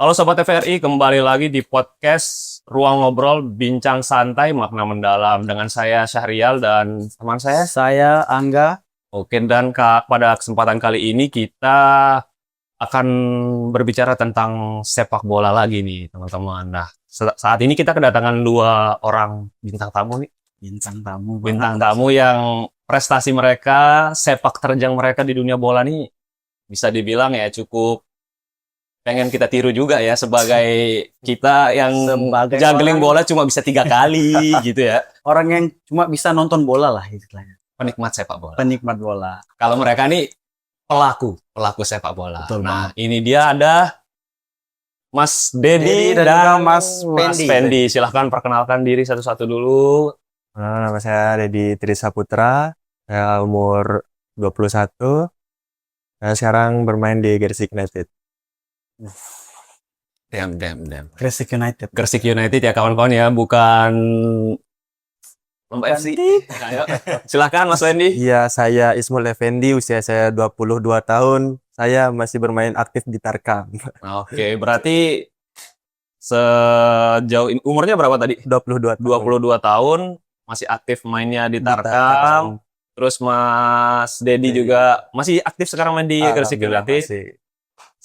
Halo Sobat TVRI, kembali lagi di podcast Ruang Ngobrol Bincang Santai Makna Mendalam dengan saya Syahrial dan teman Saya Angga. Oke, dan pada kesempatan kali ini kita akan berbicara tentang sepak bola lagi nih, teman-teman. Nah, saat ini kita kedatangan dua orang bintang tamu nih. Bintang tamu yang prestasi mereka, sepak terjang mereka di dunia bola nih bisa dibilang ya cukup pengen kita tiru juga ya sebagai kita yang juggling bola cuma bisa 3 kali gitu ya. Orang yang cuma bisa nonton bola lah istilahnya. Penikmat sepak bola. Penikmat bola. Kalau mereka nih pelaku sepak bola. Betul, nah, ini dia ada Mas Dedi dan Mas Pendi. Silahkan perkenalkan diri satu-satu dulu. Nama saya Dedi Trisaputra, saya umur 21, saya sekarang bermain di Gresik United. Damn. Gresik United. Gresik United ya kawan-kawan ya, bukan Lomba FC. Ayo, silahkan Mas Pendi. Iya, saya Ismul Effendi, usia saya 22 tahun, saya masih bermain aktif di Tarkam. Oke, berarti sejauh ini umurnya berapa tadi? 22 tahun, masih aktif mainnya di Tarkam. Terus Mas Dedi juga masih aktif sekarang main di Gresik United.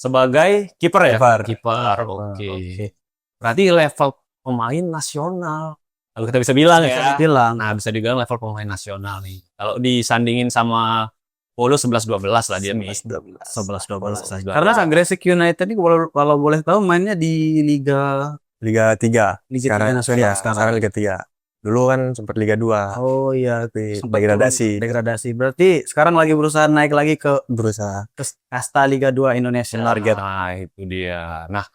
Sebagai kiper ya? Kiper. Oke. Berarti level pemain nasional. Kalau kita bisa bilang ya. Nah, bisa dibilang level pemain nasional nih. Kalau disandingin sama Polo 11-12 lah dia nih. 11-12 saja. Karena Gresik United ini kalau boleh tahu mainnya di Liga 3. Liga Nasional sekarang Liga 3. Dulu kan sempat Liga 2. Oh iya, degradasi. Berarti sekarang lagi berusaha naik lagi ke kasta Liga 2 Indonesia. Nah, itu dia. Nah,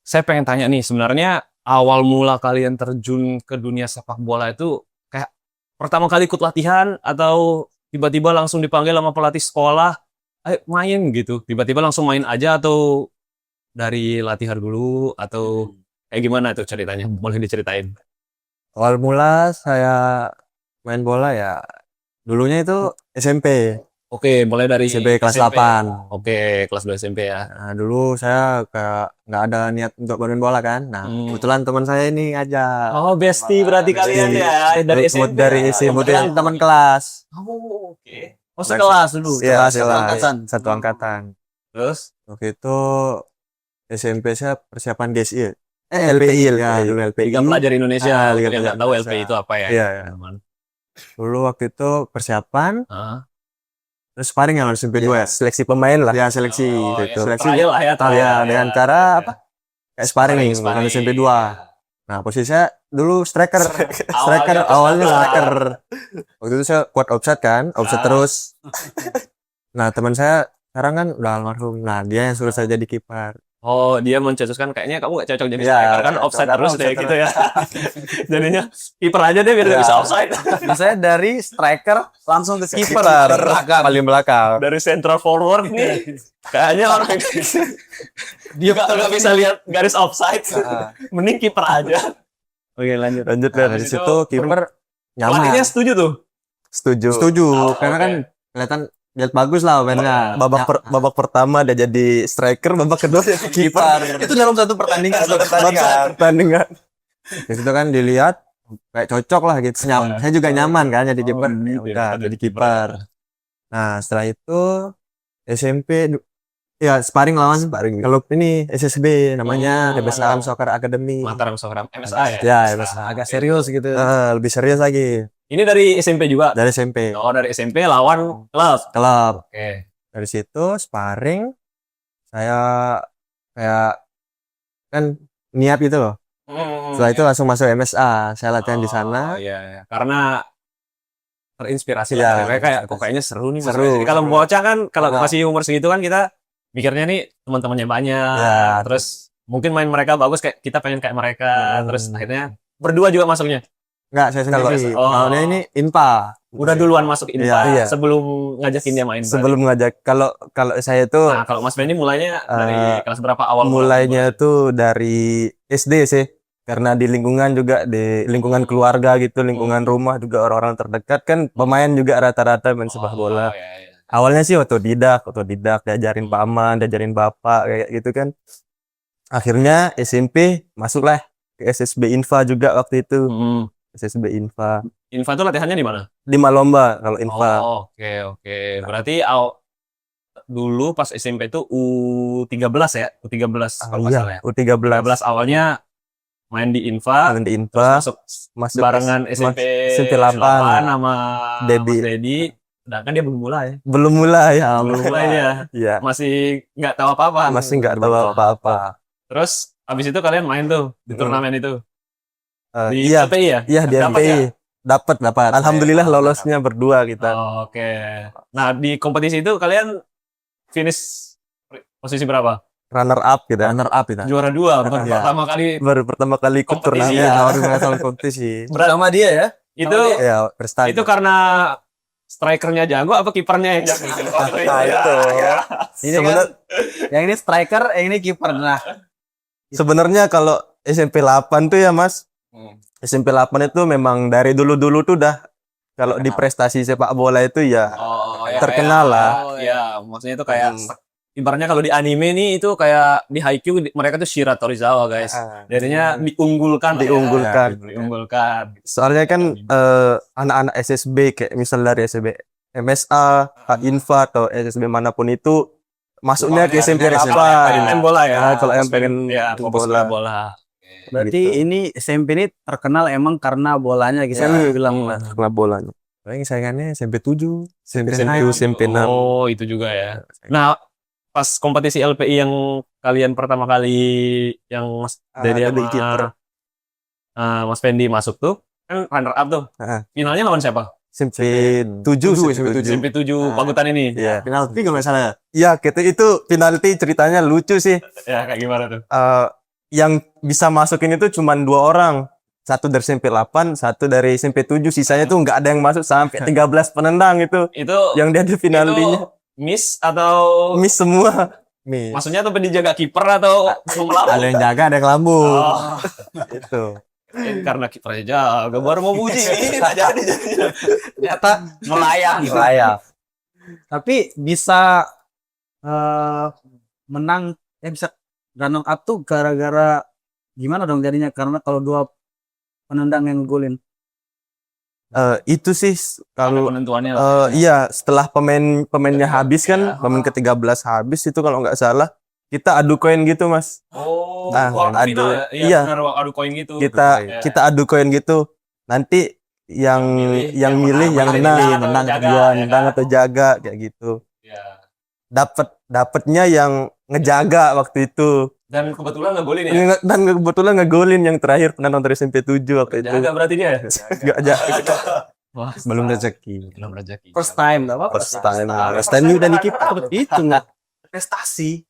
saya pengen tanya nih, sebenarnya awal mula kalian terjun ke dunia sepak bola itu kayak pertama kali ikut latihan atau tiba-tiba langsung dipanggil sama pelatih sekolah, ayo main gitu. Tiba-tiba langsung main aja atau dari latihan dulu atau kayak gimana itu ceritanya? Boleh diceritain? Awal mula saya main bola ya, dulunya itu SMP. Oke, mulai dari SMP kelas 8. Oke, kelas 2 SMP ya. Nah, dulu saya kayak nggak ada niat untuk bermain bola kan. Nah, kebetulan teman saya ini ngajak. Oh, bestie berarti kalian ya dari SMP. Dari SMP. Kemudian teman kelas. Oh, oke. Oh, sekelas dulu. Iya, Satu angkatan. Terus? Waktu itu SMP saya persiapan DSI. LPI ya, dulu LPI. Liga Pelajar Indonesia. Liga Yang nggak tahu LPI itu apa ya? Iya. Dulu waktu itu persiapan. Terus sparring yang SMP 2 ya, seleksi pemain lah. Ya, seleksi itu. Seleksi lah ya, dengan cara apa? Kayak sparring dengan SMP 2. Nah, posisi saya dulu striker. Awalnya striker. Waktu itu saya kuat offside kan, offside terus. Nah, teman saya sekarang kan udah almarhum. Nah, dia yang suruh saya jadi kiper. Oh, dia mencetuskan kayaknya kamu gak cocok jadi striker kan offside terus deh gitu ya. Jadinya kiper aja deh biar bisa offside. Saya dari striker langsung ke kiper paling belakang. Dari central forward nih. Kayaknya orang dia nggak bisa lihat garis offside. Mending kiper aja. Oke, lanjut dari situ kiper nyaman. Pelatihnya setuju tuh? Setuju. Karena kan kelihatan lihat bagus lah mainnya. Babak pertama dia jadi striker, babak kedua dia kiper. Itu dalam satu pertandingan. Pertandingan. Di situ kan dilihat kayak cocok lah gitu. Saya juga nyaman kan jadi kiper. Udah jadi kiper. Nah, setelah itu SMP ya sparring kalau ini SSB namanya Mataram Soccer Academy. Mataram Soccer MSA ya? Ya, MSA. Agak serius gitu. Lebih serius lagi. Ini dari SMP juga? Dari SMP. Oh, dari SMP lawan klub. Oke. Dari situ sparring saya kayak kan niat gitu loh. Setelah itu langsung masuk MSA. Saya latihan di sana. Iya. Karena terinspirasi lah. Kayaknya seru nih. Seru. Kalau bocah kan kalau masih umur segitu kan kita mikirnya nih teman-temannya banyak. Ya, terus mungkin main mereka bagus kayak kita pengen kayak mereka. Terus akhirnya berdua juga masuknya. Enggak, saya sendiri. Awalnya ini INPA. Udah duluan masuk INPA sebelum ngajakin dia main. Sebelum ngajak. Kalau saya itu kalau Mas Benny mulainya dari kelas berapa awal? Mulainya tuh dari SD sih. Karena di lingkungan juga, di lingkungan keluarga gitu, lingkungan rumah juga orang-orang terdekat kan pemain juga rata-rata main sepak bola. Awalnya sih otodidak, diajarin paman, diajarin bapak kayak gitu kan. Akhirnya SMP masuklah ke SSB Infa juga waktu itu. SSB Infa. Infa itu latihannya di mana? 5 lomba kalau Infa. Oh, oke. Berarti dulu pas SMP itu U13 ya? U13 kalau nggak salah ya. U13 U13 awalnya main di Infa, main di terus Infa, masuk barengan SMP SMP 8 8 sama Dedi. Mas Dedi. Sedangkan dia belum mulai. belum mulai ya. Belum mulai dia. Iya, Masih nggak tahu apa-apa. masih nggak tahu apa-apa. Terus habis itu kalian main tuh di turnamen itu. Di Iya, LPI ya? iya di Dapat LPI. ya? Dapat. Alhamdulillah lolosnya berdua kita. Oke. Nah, di kompetisi itu kalian finish posisi berapa? Runner up kita. Runner up kita. Juara 2, bukan Iya. pertama kali. Baru pertama kali ikut Kompetisi. turnamen. Iya. Baru mengasal kompetisi. Sama dia ya. Itu Ya, prestasi. itu karena strikernya jago apa kipernya yang jago? Nah, itu. Ini kan yang ini striker, yang ini kiper. Nah, Sebenarnya kalau SMP 8 tuh ya Mas, SMP 8 itu memang dari dulu-dulu tuh udah kalau di prestasi sepak bola itu ya Ya terkenal lah. Iya, maksudnya itu kayak ibaratnya kalau di anime nih itu kayak di Haikyuu mereka tuh Shira Torizawa, guys. Jadinya diunggulkan. Diunggulkan. Soalnya kan anak-anak SSB kayak misal dari SSB MSA, Infa atau SSB manapun itu masuknya ke SMP 8. Main bola ya. Nah, kalau yang pengen fokus bola. bola. berarti Gitu. ini SMP ini terkenal emang karena bolanya gitu. Saya bilang lah. Karena bolanya. Paling saingannya SMP 7, SMP 6, SMP 6. Oh, itu juga ya. Nah, pas kompetisi LPI yang kalian pertama kali yang Mas Dedi jadi sama kiper. Mas Fendi masuk tuh kan runner up tuh. Finalnya lawan siapa? SMP 7, SMP 7 Pagutan ini. Iya. Penalti kalau nggak salah. Iya, gitu itu penalti ceritanya lucu sih. Ya, kayak gimana tuh? Yang bisa masukin itu cuma 2 orang. Satu dari SMP 8, satu dari SMP 7. Sisanya tuh nggak ada yang masuk sampai 13 penendang itu. Itu Yang dia ada penaltinya. itu miss atau Miss semua. Miss. maksudnya tuh dijaga kiper atau Ada yang jaga, ada yang lambung. Oh, Itu. karena kipernya jaga baru mau puji ini nggak jadi ternyata melayang. Tapi bisa menang, bisa runner up tuh gara-gara gimana dong jadinya? Karena kalau 2 penendang yang golin. Itu sih kalau Penentuannya iya setelah pemainnya habis kan, pemain ke-13 habis itu kalau nggak salah kita adu koin gitu Mas. Nah, adu iya. adu koin gitu. Kita adu koin gitu. Nanti yang milih yang menang duluan, menang atau jaga kayak gitu. Ya. Dapatnya yang ngejaga waktu itu. Dan kebetulan ngegolin ya. Dan kebetulan ngegolin yang terakhir pernah nonton SMP 7 waktu itu. Jaga berarti dia. Nggak jaga. Wah, Belum rezeki. belum rezeki. First time, enggak apa-apa. First time udah di kiper. Itu enggak prestasi.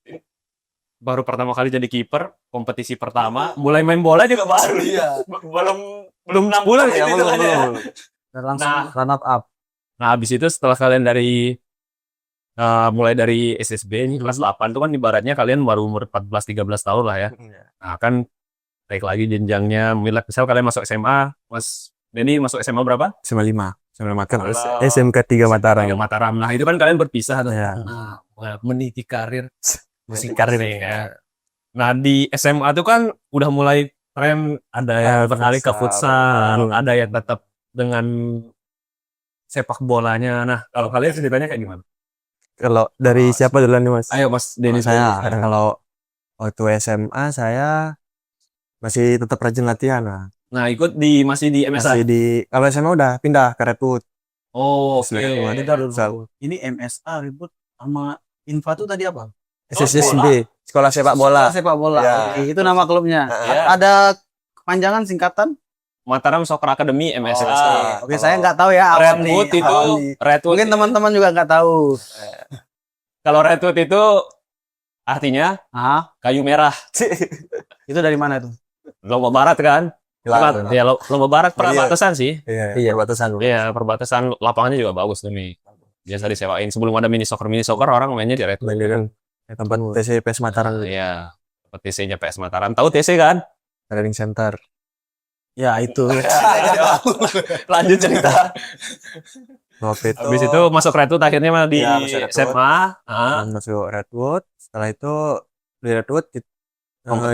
Baru pertama kali jadi kiper, kompetisi pertama, mulai main bola juga baru. Iya. Belum 6 bulan ya, belum. Dan langsung run up. Nah, habis itu setelah kalian dari mulai dari SSB ini kelas 8 itu kan ibaratnya kalian baru umur 14 13 tahun lah ya. Nah, kan naik lagi jenjangnya, misal kalian masuk SMA, Mas Denny masuk SMA berapa? SMA 5. SMA Mataram. Kalau- SMK 3 Mataram. Tiga Mataram. Nah, itu kan kalian berpisah tuh. Ya. Nah, meniti karir ya. Nah, di SMA tuh kan udah mulai tren ada yang beralih ke futsal, ada yang tetap dengan sepak bolanya. Nah, kalau kalian ceritanya kayak gimana? Kalau dari siapa duluan nih Mas? Ayo Mas Denny Saya kalau waktu SMA saya masih tetap rajin latihan lah. Nah, masih di MSA. Masih di kalau SMA udah pindah ke Redwood. Oh, oke. Ini MSA ribut sama Infa tuh tadi apa? SSB, Sekolah Sepak Bola. Sepak bola. Ya. Oke, itu nama klubnya. Ya. Ada kepanjangan singkatan? Mataram Soccer Academy MSA. Oke, saya nggak tahu ya. awam Redwood nih, itu awam nih. Redwood. Mungkin teman-teman juga nggak tahu. Kalau Redwood itu artinya kayu merah. Itu dari mana tuh? Lombok Barat kan? Ya, Lombok Barat perbatasan sih. Iya, perbatasan. Iya, perbatasan lapangannya juga bagus tuh nih. Biasa disewain. Sebelum ada mini soccer orang mainnya di Redwood. Kan tempat TC PS Mataram. Iya, tempat TC-nya PS Mataram. Tahu TC kan? Training Center. Ya, itu. Lanjut cerita. Waktu itu Habis itu masuk Redwood akhirnya mah di Iya, masuk Redwood. SMA. masuk Redwood. Setelah itu di Redwood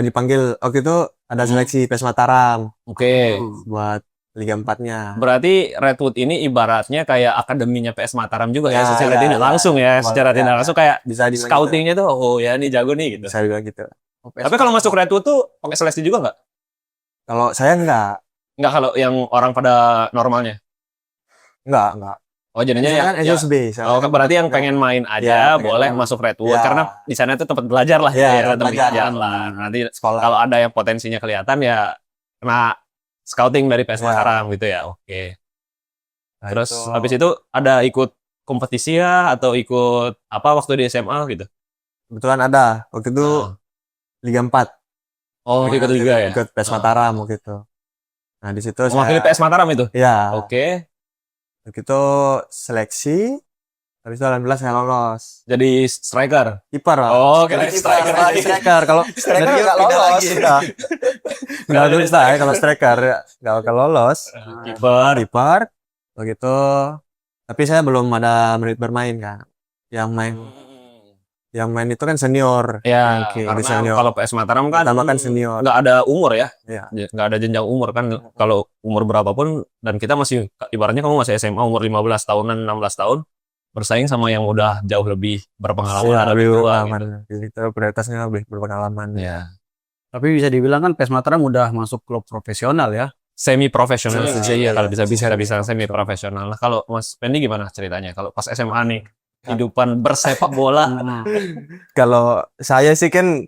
dipanggil waktu itu ada seleksi PES Mataram Oke. buat Liga 4-nya. Berarti Redwood ini ibaratnya kayak akademinya PS Mataram juga ya, Ya, secara ya, tidak ya. langsung ya, Ya, secara ya, tidak ya. langsung kayak Bisa dibilang scoutingnya tuh, oh ya ini jago nih gitu. gitu. Bisa dibilang gitu. Tapi kalau masuk Redwood tuh pakai seleksi juga nggak? Kalau saya enggak. Nggak kalau yang orang pada normalnya. Enggak. Oh jadinya Saya ya, kan SSB. oh berarti yang pengen main aja Ya, pengen boleh main. masuk Redwood Ya. karena di sana itu tempat belajar lah Ya, ya, tempat tempat belajar. belajar lah. Nanti Sekolah. kalau ada yang potensinya kelihatan ya kena scouting dari PS Ya. Mataram gitu ya. Oke. Nah, Terus itu habis itu ada ikut kompetisi ya atau ikut apa waktu di SMA gitu? kebetulan ada. Waktu itu Ah. Liga 4. Oh, ikut juga ya. Ikut PES Ah. Mataram waktu itu. Nah, di situ Mewakili PS Mataram itu. Ya. Oke. Waktu itu seleksi. Habis itu alhamdulillah saya lolos. Jadi striker. Kiper lah. Oh, kira striker lagi. Striker. Kalau Striker dari- nggak pindah lolos. lagi. Nggak bisa ya kalau striker nggak akan lolos. Kiper. Kiper. Begitu. Tapi saya belum ada menit bermain kan. Yang main itu kan senior. Ya, Oke, karena senior. kalau PS Mataram kan Pertama kan senior. nggak ada umur ya. Iya. Nggak ada jenjang umur kan. Kalau umur berapapun dan kita masih ibaratnya kamu masih SMA umur 15 tahunan, 16 tahun bersaing sama yang udah jauh lebih berpengalaman, Iya, lebih tua. berpengalaman. Itu prioritasnya lebih berpengalaman. Ya. Tapi bisa dibilang kan PES Mataram udah masuk klub profesional ya. Semi profesional Iya, sih ya iya. kalau bisa semi profesional. Nah, kalau Mas Pendi gimana ceritanya? Kalau pas SMA nih kehidupan bersepak bola. Kalau saya sih kan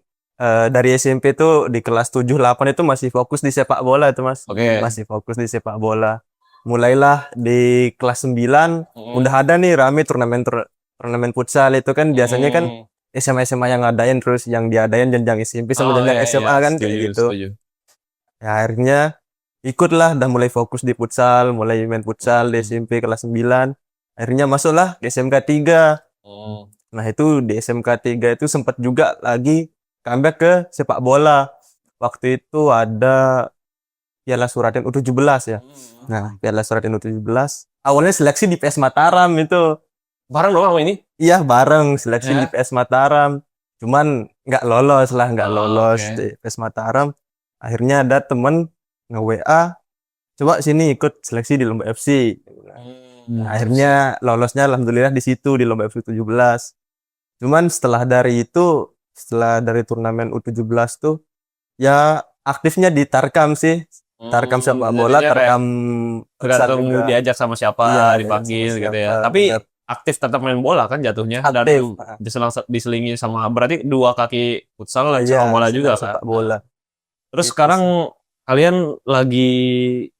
dari SMP tuh di kelas 7 8 itu masih fokus di sepak bola itu Mas. Oke. Masih fokus di sepak bola. Mulailah di kelas 9 udah ada nih rame turnamen futsal itu kan biasanya kan SMA yang ngadain terus yang diadain jenjang SMP sama jenjang SMA kan kayak gitu. Setuju. Ya akhirnya ikutlah dan mulai fokus di futsal, mulai main futsal di SMP kelas 9. Akhirnya masuklah di SMK 3. Nah, itu di SMK 3 itu sempat juga lagi comeback ke sepak bola. Waktu itu ada Piala Suratin U17 ya. Nah, Piala Suratin U17 awalnya seleksi di PS Mataram itu. Bareng dong sama ini? Iya, bareng seleksi Ya. di PS Mataram. Cuman nggak lolos oke. di PS Mataram. Akhirnya ada temen nge-WA, coba sini ikut seleksi di Lomba FC. Nah, akhirnya lolosnya alhamdulillah di situ di Lomba FC 17. Cuman setelah dari turnamen U17 tuh ya aktifnya di Tarkam sih. Tarkam sepak bola, Jadinya kayak Tarkam futsal tergantung juga. diajak sama siapa, Iya, dipanggil sama gitu ya. siapa, Tapi benar. aktif tetap main bola kan jatuhnya dan Aktif. diselingi sama berarti dua kaki futsal dan Iya, sepak bola juga kan. sepak bola. Terus Gitu sekarang kalian lagi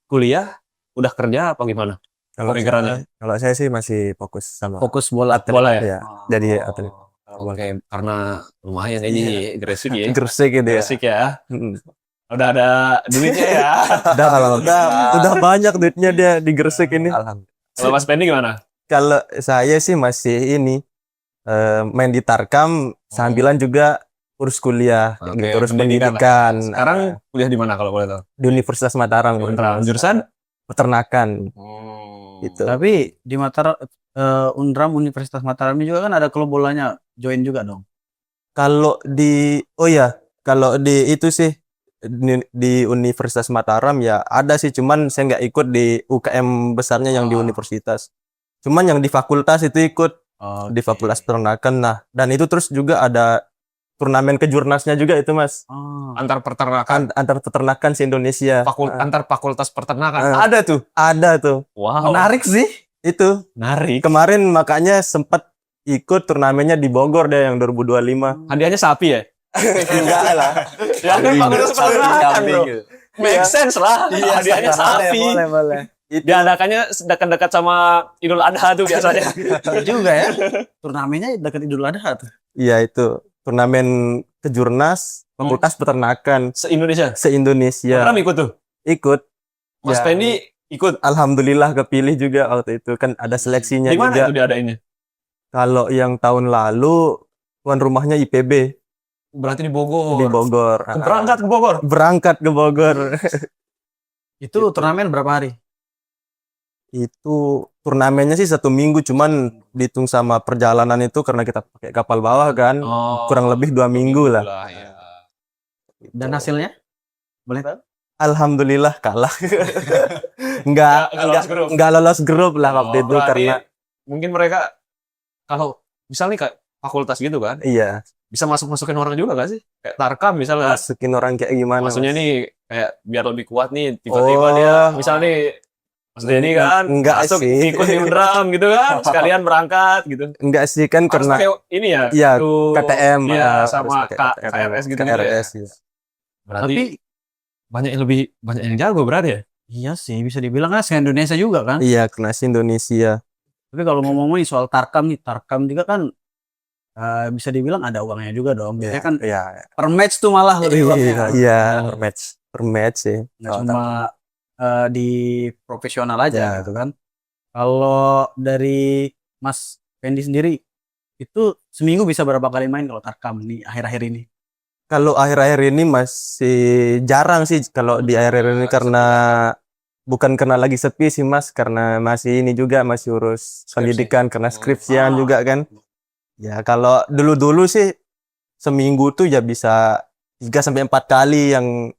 kuliah, udah kerja apa gimana? Pikirannya? Kalau saya sih masih fokus sama Fokus bola. Bola ya? ya. Jadi atlet. Oke, karena lumayan ini Gresik ya. Gresik gitu ya. Gresik ya. Mm. Udah ada duitnya ya. Udah kalau udah banyak duitnya dia di Gresik ini. Kalau Mas Pendi gimana? Kalau saya sih masih ini main di Tarkam sambilan juga urus kuliah, Oke, gitu, urus pendidikan lah. pendidikan. Sekarang kuliah di mana kalau boleh tahu? Di Universitas Mataram, Jurusan? peternakan gitu. Tapi di Mataram Undram Universitas Mataram ini juga kan ada klub bolanya, join juga dong. Kalau kalau di itu sih di Universitas Mataram ya ada sih, cuman saya nggak ikut di UKM besarnya yang di universitas. Cuman yang di fakultas itu ikut di fakultas peternakan. Nah, dan itu terus juga ada turnamen kejurnasnya juga itu Mas. Antar peternakan, Antar peternakan se-Indonesia. antar fakultas peternakan. Ada tuh. Wow. Menarik sih. Itu Menarik. kemarin makanya sempat ikut turnamennya di Bogor deh yang 2025. Hadiahnya sapi ya? Enggak lah. Ya kan fakultas peternakan bro. Make sense lah. Iya, Hadiahnya sapi. Boleh. Diadakannya dekat-dekat sama Idul Adha tuh biasanya. Juga ya. Turnamennya dekat Idul Adha tuh. Iya itu turnamen kejurnas fakultas peternakan Se-Indonesia. se-Indonesia. Program ikut tuh. Ikut. Mas Ya. Pendi ikut. Alhamdulillah kepilih juga waktu itu kan ada seleksinya Di mana juga. itu diadainnya? Kalau yang tahun lalu tuan rumahnya IPB Berarti di Bogor. di Bogor. Berangkat ke Bogor. Berangkat ke Bogor. Itu turnamen berapa hari? Itu turnamennya sih 1 minggu, cuman dihitung sama perjalanan itu karena kita pakai kapal bawah kan, Oh, kurang lebih 2 minggu lah. ya. Dan hasilnya? Boleh tahu? Alhamdulillah kalah. Nggak lolos grup. Nggak lolos grup lah waktu itu Berarti karena mungkin mereka kalau misalnya kayak fakultas gitu kan, iya bisa masukin orang juga gak sih? Kayak Tarkam misalnya. masukin orang kayak gimana. Maksudnya Mas? nih kayak biar lebih kuat nih, tiba-tiba Oh. dia misalnya nih Mas Denny kan Enggak masuk sih. ikut di drum gitu kan, sekalian berangkat gitu. Enggak sih kan Harus karena pakai ini ya, iya, itu KTM iya, harus sama pakai KRS gitu KRS ya. ya. Berarti Tapi banyak yang jago berarti ya. iya sih, bisa dibilang kan se-Indonesia juga kan. Iya, kelas Indonesia. Tapi kalau ngomong-ngomongin soal Tarkam nih, Tarkam juga kan bisa dibilang ada uangnya juga dong. Biasanya kan Iya. per match tuh malah lebih uangnya. Iya, per match sih. Nggak Kalau cuma di profesional aja Ya. gitu kan. Kalau dari Mas Fendi sendiri, itu seminggu bisa berapa kali main kalau Tarkam nih akhir-akhir ini? Kalau akhir-akhir ini masih jarang sih kalau di akhir-akhir ini karena bukan karena lagi sepi sih Mas, karena masih ini juga masih urus pendidikan karena skripsian juga kan. Ya kalau dulu-dulu sih seminggu tuh ya bisa 3 sampai 4 kali yang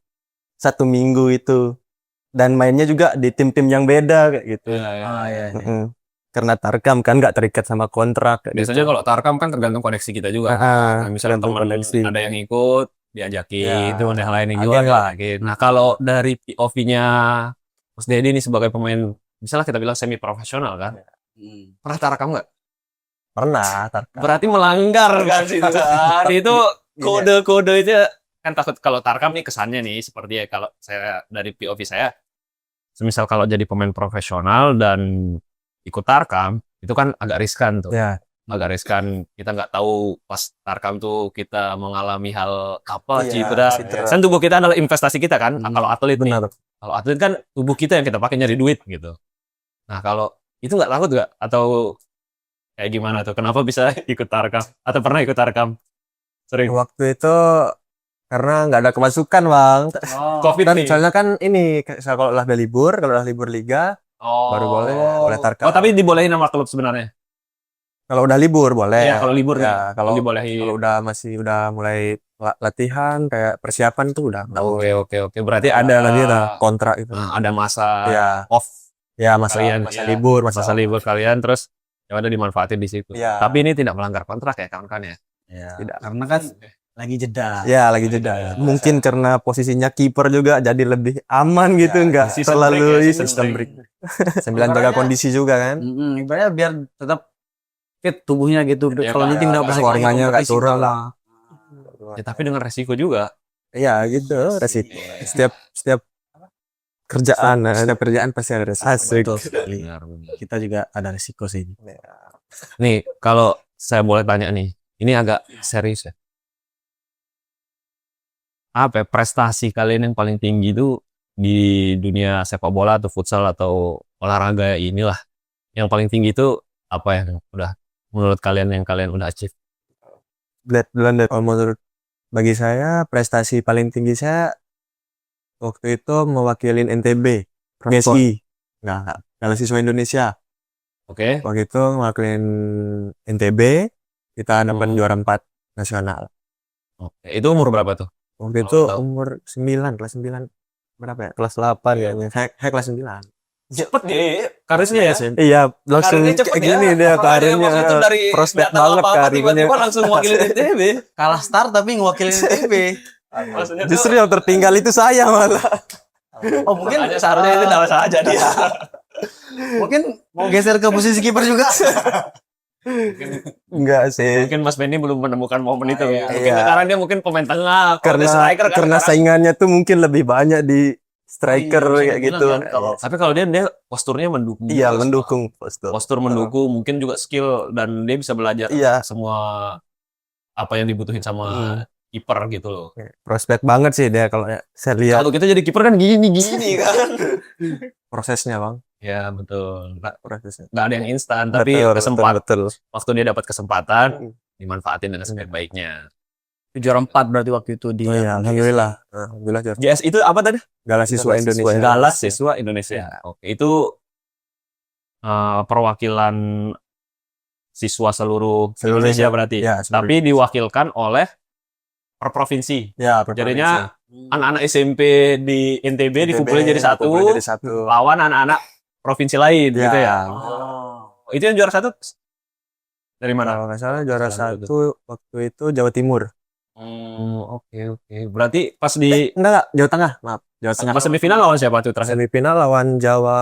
satu minggu itu. Dan mainnya juga di tim-tim yang beda kayak gitu. Ah iya. Mm-mm. Karena Tarkam kan nggak terikat sama kontrak kayak Biasanya gitu. kalau Tarkam kan tergantung koneksi kita juga. Ah, Nah, misalnya tergantung teman koneksi. ada yang ikut, diajakin, Ya, itu yang lain yang ada juga yang lagi. Nah, kalau dari POV-nya Mas Dedi nih sebagai pemain, misalnya kita bilang semi profesional kan, pernah Tarkam nggak? Pernah Tarkam. Berarti melanggar kan sih itu kan. Itu kode-kode itu kan takut kalau Tarkam nih kesannya nih seperti ya kalau saya dari POV saya, semisal kalau jadi pemain profesional dan ikut Tarkam, itu kan agak riskan tuh. Ya, Agak riskan, kita nggak tahu pas Tarkam tuh kita mengalami hal apa, Iya, cedera. cedera. Kan tubuh kita adalah investasi kita kan. Nah, kalau atlet nih, benar. kalau atlet kan tubuh kita yang kita pakai nyari duit gitu. Nah, kalau itu nggak takut nggak? Atau kayak gimana tuh? Kenapa bisa ikut Tarkam? Atau pernah ikut Tarkam? Sering. Waktu itu karena nggak ada kemasukan Bang. Covid Dan nih. soalnya kan ini kalau udah libur, kalau udah libur liga baru boleh Tarkam. Oh, tapi dibolehin sama klub sebenarnya. Kalau udah libur boleh. Iya, kalau libur ya, nih. kalau dibolehin. kalau udah mulai latihan kayak persiapan tuh udah Oke. Berarti ada ada lagi kontrak itu. ada masa Ya. off Ya masa kalian, masa ya. libur, masa libur kalian terus ya udah dimanfaatin di situ. Ya. Tapi ini tidak melanggar kontrak ya kawan-kawan ya. Ya, Tidak. karena kan lagi jeda. Ya lagi jeda. Mungkin karena posisinya kiper juga jadi lebih aman gitu, nggak season terlalu break ya, ini, season sistem break. break. Sambil jaga kondisi juga kan. Ibaratnya biar tetap fit tubuhnya gitu. Ya, Kalau nanti nggak bisa scoringnya nggak turun lah. Ya, tapi dengan resiko juga. Iya gitu, resiko. Setiap kerjaan, ada kerjaan pasti ada resiko. Asik. Betul sekali. Benar. Kita juga ada resiko sih. Nih, kalau saya boleh tanya nih, ini agak serius ya. Apa ya, prestasi kalian yang paling tinggi itu di dunia sepak bola atau futsal atau olahraga inilah. Yang paling tinggi itu apa yang udah menurut kalian yang kalian udah achieve? Kalau menurut bagi saya prestasi paling tinggi saya waktu itu mewakilin NTB, PSI. Nggak, kalau siswa Indonesia. Oke. Waktu itu mewakilin NTB, kita dapat juara 4 nasional. Oke. Itu umur berapa tuh? Waktu itu umur 9, kelas 9. Berapa ya? Kelas 8 ya. Saya kelas 9. Cepet deh karirnya ya. Iya, langsung Karirnya cepet kayak gini dia karirnya. Prospek banget karirnya. Tiba-tiba langsung wakilin NTB. Kalah start tapi ngewakilin TB. Maksudnya Justru yang tertinggal itu saya malah. Oh mungkin seharusnya itu tidak saja dia. mungkin mau geser ke posisi kiper juga. Enggak sih. Mungkin Mas Benny belum menemukan momen itu. Iya. Mungkin sekarang dia mungkin pemain tengah, Karena striker kan. karena saingannya tuh mungkin lebih banyak di striker kayak gitu. Tapi kalau dia posturnya mendukung. Iya, mendukung postur. Postur mendukung, mungkin juga skill dan dia bisa belajar Iya. semua apa yang dibutuhin sama kiper gitu loh. Prospek banget sih dia kalau saya lihat Kalau kita jadi kiper kan gini kan. prosesnya, Bang. Ya betul. Prosesnya. Nggak ada yang instan, tapi betul. waktu dia dapat kesempatan dimanfaatin dengan sebaik-baiknya. Juara 4 berarti waktu itu di. Oh iya, alhamdulillah. Alhamdulillah juara. GS itu apa tadi? Galas Siswa Indonesia. Galas Siswa Indonesia. Oke, itu perwakilan siswa seluruh Indonesia berarti. Ya, Tapi diwakilkan oleh per provinsi. Ya, Jadinya anak-anak SMP di NTB dikumpulin jadi satu, dikumpulin jadi satu. lawan anak-anak provinsi lain gitu ya. Itu yang juara satu dari mana? Kalau nggak salah juara Juara satu waktu itu Jawa Timur. Oke. Berarti pas di Enggak, Jawa Tengah, maaf. Jawa Tengah. pas semifinal lawan siapa tuh terakhir? Semifinal lawan Jawa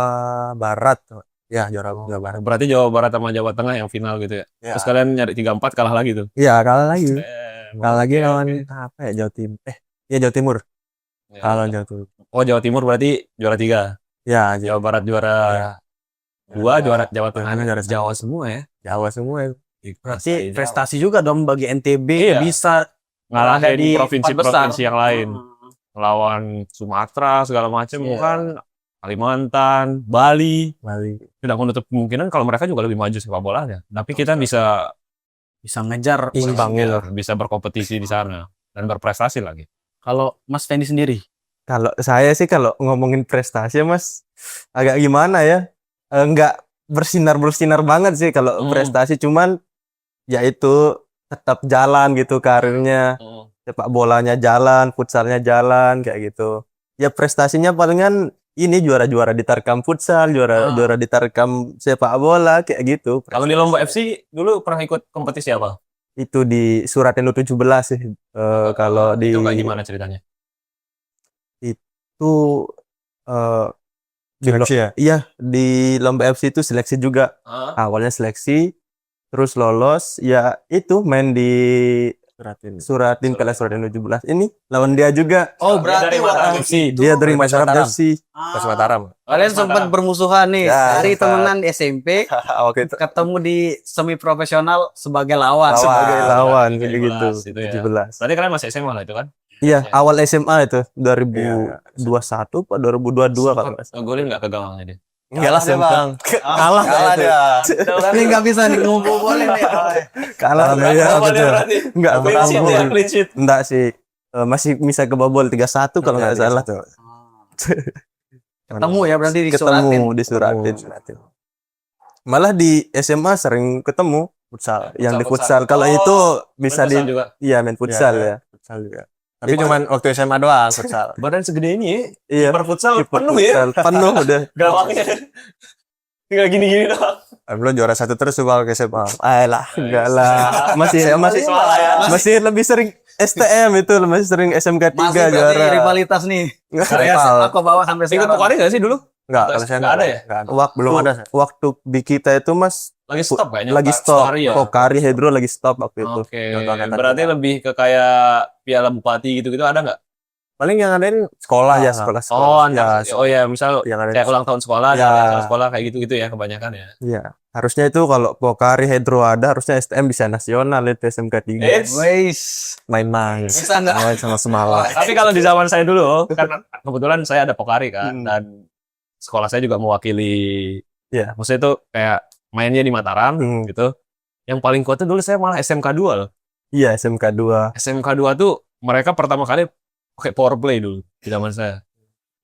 Barat. Ya, Jawa Barat. Berarti Jawa Barat sama Jawa Tengah yang final gitu ya. Ya. Terus kalian nyari 3-4 kalah lagi tuh. Iya, kalah lagi. Kalah lagi Oke, lawan oke. apa ya? Jawa Timur. Iya, Jawa Timur. Ya. Kalah Jawa Timur. Oh, Jawa Timur berarti juara 3. Ya, Jawa Barat juara Ya. 2, juara Jawa Tengah Juara Jawa semua ya. Jawa semua itu. Berarti prestasi juga dong bagi NTB Iya. bisa Ngalahin ada di provinsi-provinsi yang lain. Hmm. Lawan Sumatera segala macam Iya. kan, Kalimantan, Bali. Bali. Tidak menutup kemungkinan kalau mereka juga lebih maju sepak bolanya. Tapi kita bisa ngejar. Imbangin. bisa berkompetisi di sana dan berprestasi lagi. Kalau Mas Fendi sendiri, Kalau saya sih kalau ngomongin prestasi Mas agak gimana ya? Enggak bersinar banget sih kalau prestasi, cuman ya itu tetap jalan gitu karirnya. Sepak bolanya jalan, futsalnya jalan kayak gitu. Ya prestasinya palingan ini juara-juara di Tarkam futsal, juara di sepak bola kayak gitu. Kalau di Lombok FC dulu pernah ikut kompetisi apa? Itu di Suratin U17 sih. Kalau di Itu kayak gimana ceritanya? itu Seleksi ya? iya di Lomba FC itu seleksi juga. Awalnya seleksi, terus lolos, ya itu main di Suratin kelas Suratin 17. Ini lawan dia juga. oh Dia berarti dari Mataram FC. Dia dari Mataram. Mataram FC. Pas Mataram. kalian sempat bermusuhan nih Ya, dari sempat. temenan SMP Oke, itu ketemu di semi profesional sebagai lawan. sebagai lawan Tiga kayak gitu. belas itu ya. 17. Berarti kalian masih SMA lah itu kan? Iya, awal SMA itu 2021 atau 2022 kalau nggak salah. Ngegolin nggak ke gawangnya dia? Kalah Bang. Kalah dia. Tapi nggak bisa nih ngumpulin nih. Kalah Alhamdulillah. dia. Apa dia berarti? Enggak Clean sheet ya, berhasil. clean sheet. Enggak sih. Masih bisa kebobol 3-1 kalau nggak salah. Ketemu ya berarti di Suratin. Ketemu di Suratin. Malah di SMA sering ketemu futsal. Yang di futsal. Kalau itu bisa Futsal di juga. iya main futsal Iya. ya. Futsal juga. Tapi cuman waktu SMA doang futsal. Badan segede ini ya. Iya. Per futsal Kiper penuh ya. futsal. Penuh udah. Gawangnya. Tinggal gini-gini doang. Belum juara 1 terus tuh waktu SMA. Ayolah, enggak lah. Masih Mahasiswa ya. masih lebih sering STM itu, masih sering SMK 3 Masih berarti juara. rivalitas nih. Rival. Aku bawa sampai Ikut sekarang. Pokari nggak sih dulu? Enggak, Kalau saya Nggak ada ya? Nggak ada. waktu Belum ada. waktu di kita itu Mas Lagi stop kayaknya. lagi Pak. stop. Sekali ya? Pokari Hydro lagi stop waktu itu. Oke. Contoh angkatan Berarti kita. lebih ke kayak Piala Bupati gitu-gitu ada nggak? Paling yang ngadain sekolah ya, sekolah. Oh, ya, oh ya, misal yang ada kayak ulang tahun sekolah, Ya. acara sekolah kayak gitu-gitu ya kebanyakan ya. Iya. Harusnya itu kalau Pokari Hydro ada, harusnya STM bisa nasional itu SMK 3. Wais. Main-main. Bisa nggak? Main sama Semala. Tapi kalau di zaman saya dulu, kan kebetulan saya ada Pokari kan, Hmm. dan sekolah saya juga mewakili. Iya. Maksudnya itu kayak mainnya di Mataram Hmm. gitu. Yang paling kuat tuh dulu saya malah SMK 2 loh. Iya, SMK 2. SMK 2 tuh mereka pertama kali pakai power play dulu di zaman saya.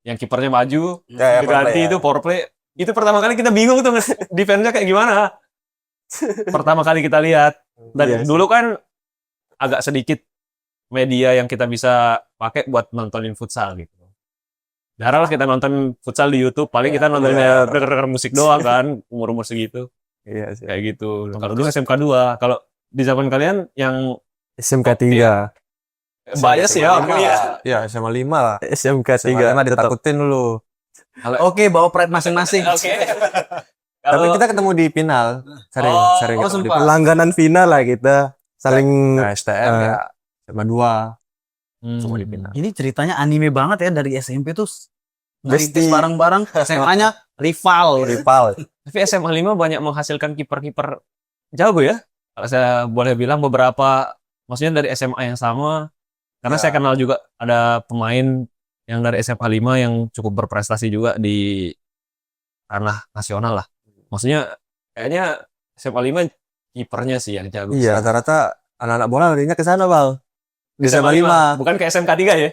Yang kipernya maju, Ya, diganti itu power play. Itu pertama kali kita bingung tuh defense-nya kayak gimana. Pertama kali kita lihat. Dan Iya. dulu kan agak sedikit media yang kita bisa pakai buat nontonin futsal gitu. Jarang lah kita nonton futsal di YouTube, paling kita nonton denger musik doang kan, umur-umur segitu. Iya sih. Kayak gitu. Kalau dulu SMK 2, kalau di zaman kalian yang SMK 3. bias ya, aku ya. Iya, SMA 5 lah. SMK SMA 3 5 ditakutin dulu. Oke, bawa pride masing-masing. Oke. Tapi Kalau kita ketemu di final. Sering Oh, sering oh, ketemu di sempat. langganan final lah kita. Saling Nah, STM ya SMA 2 Hmm. semua di final. Ini ceritanya anime banget ya dari SMP tuh. Besti. Besti bareng-bareng, SMA-nya rival. Tapi SMA 5 banyak menghasilkan kiper-kiper jago ya. Kalau saya boleh bilang beberapa, maksudnya dari SMA yang sama. Karena Ya. saya kenal juga ada pemain yang dari SMA 5 yang cukup berprestasi juga di ranah nasional lah. Maksudnya kayaknya SMA 5 kipernya sih yang jago. Iya. Rata-rata anak-anak bola larinya ke sana, Bang. Di SMA 5. Bukan ke SMK 3 ya.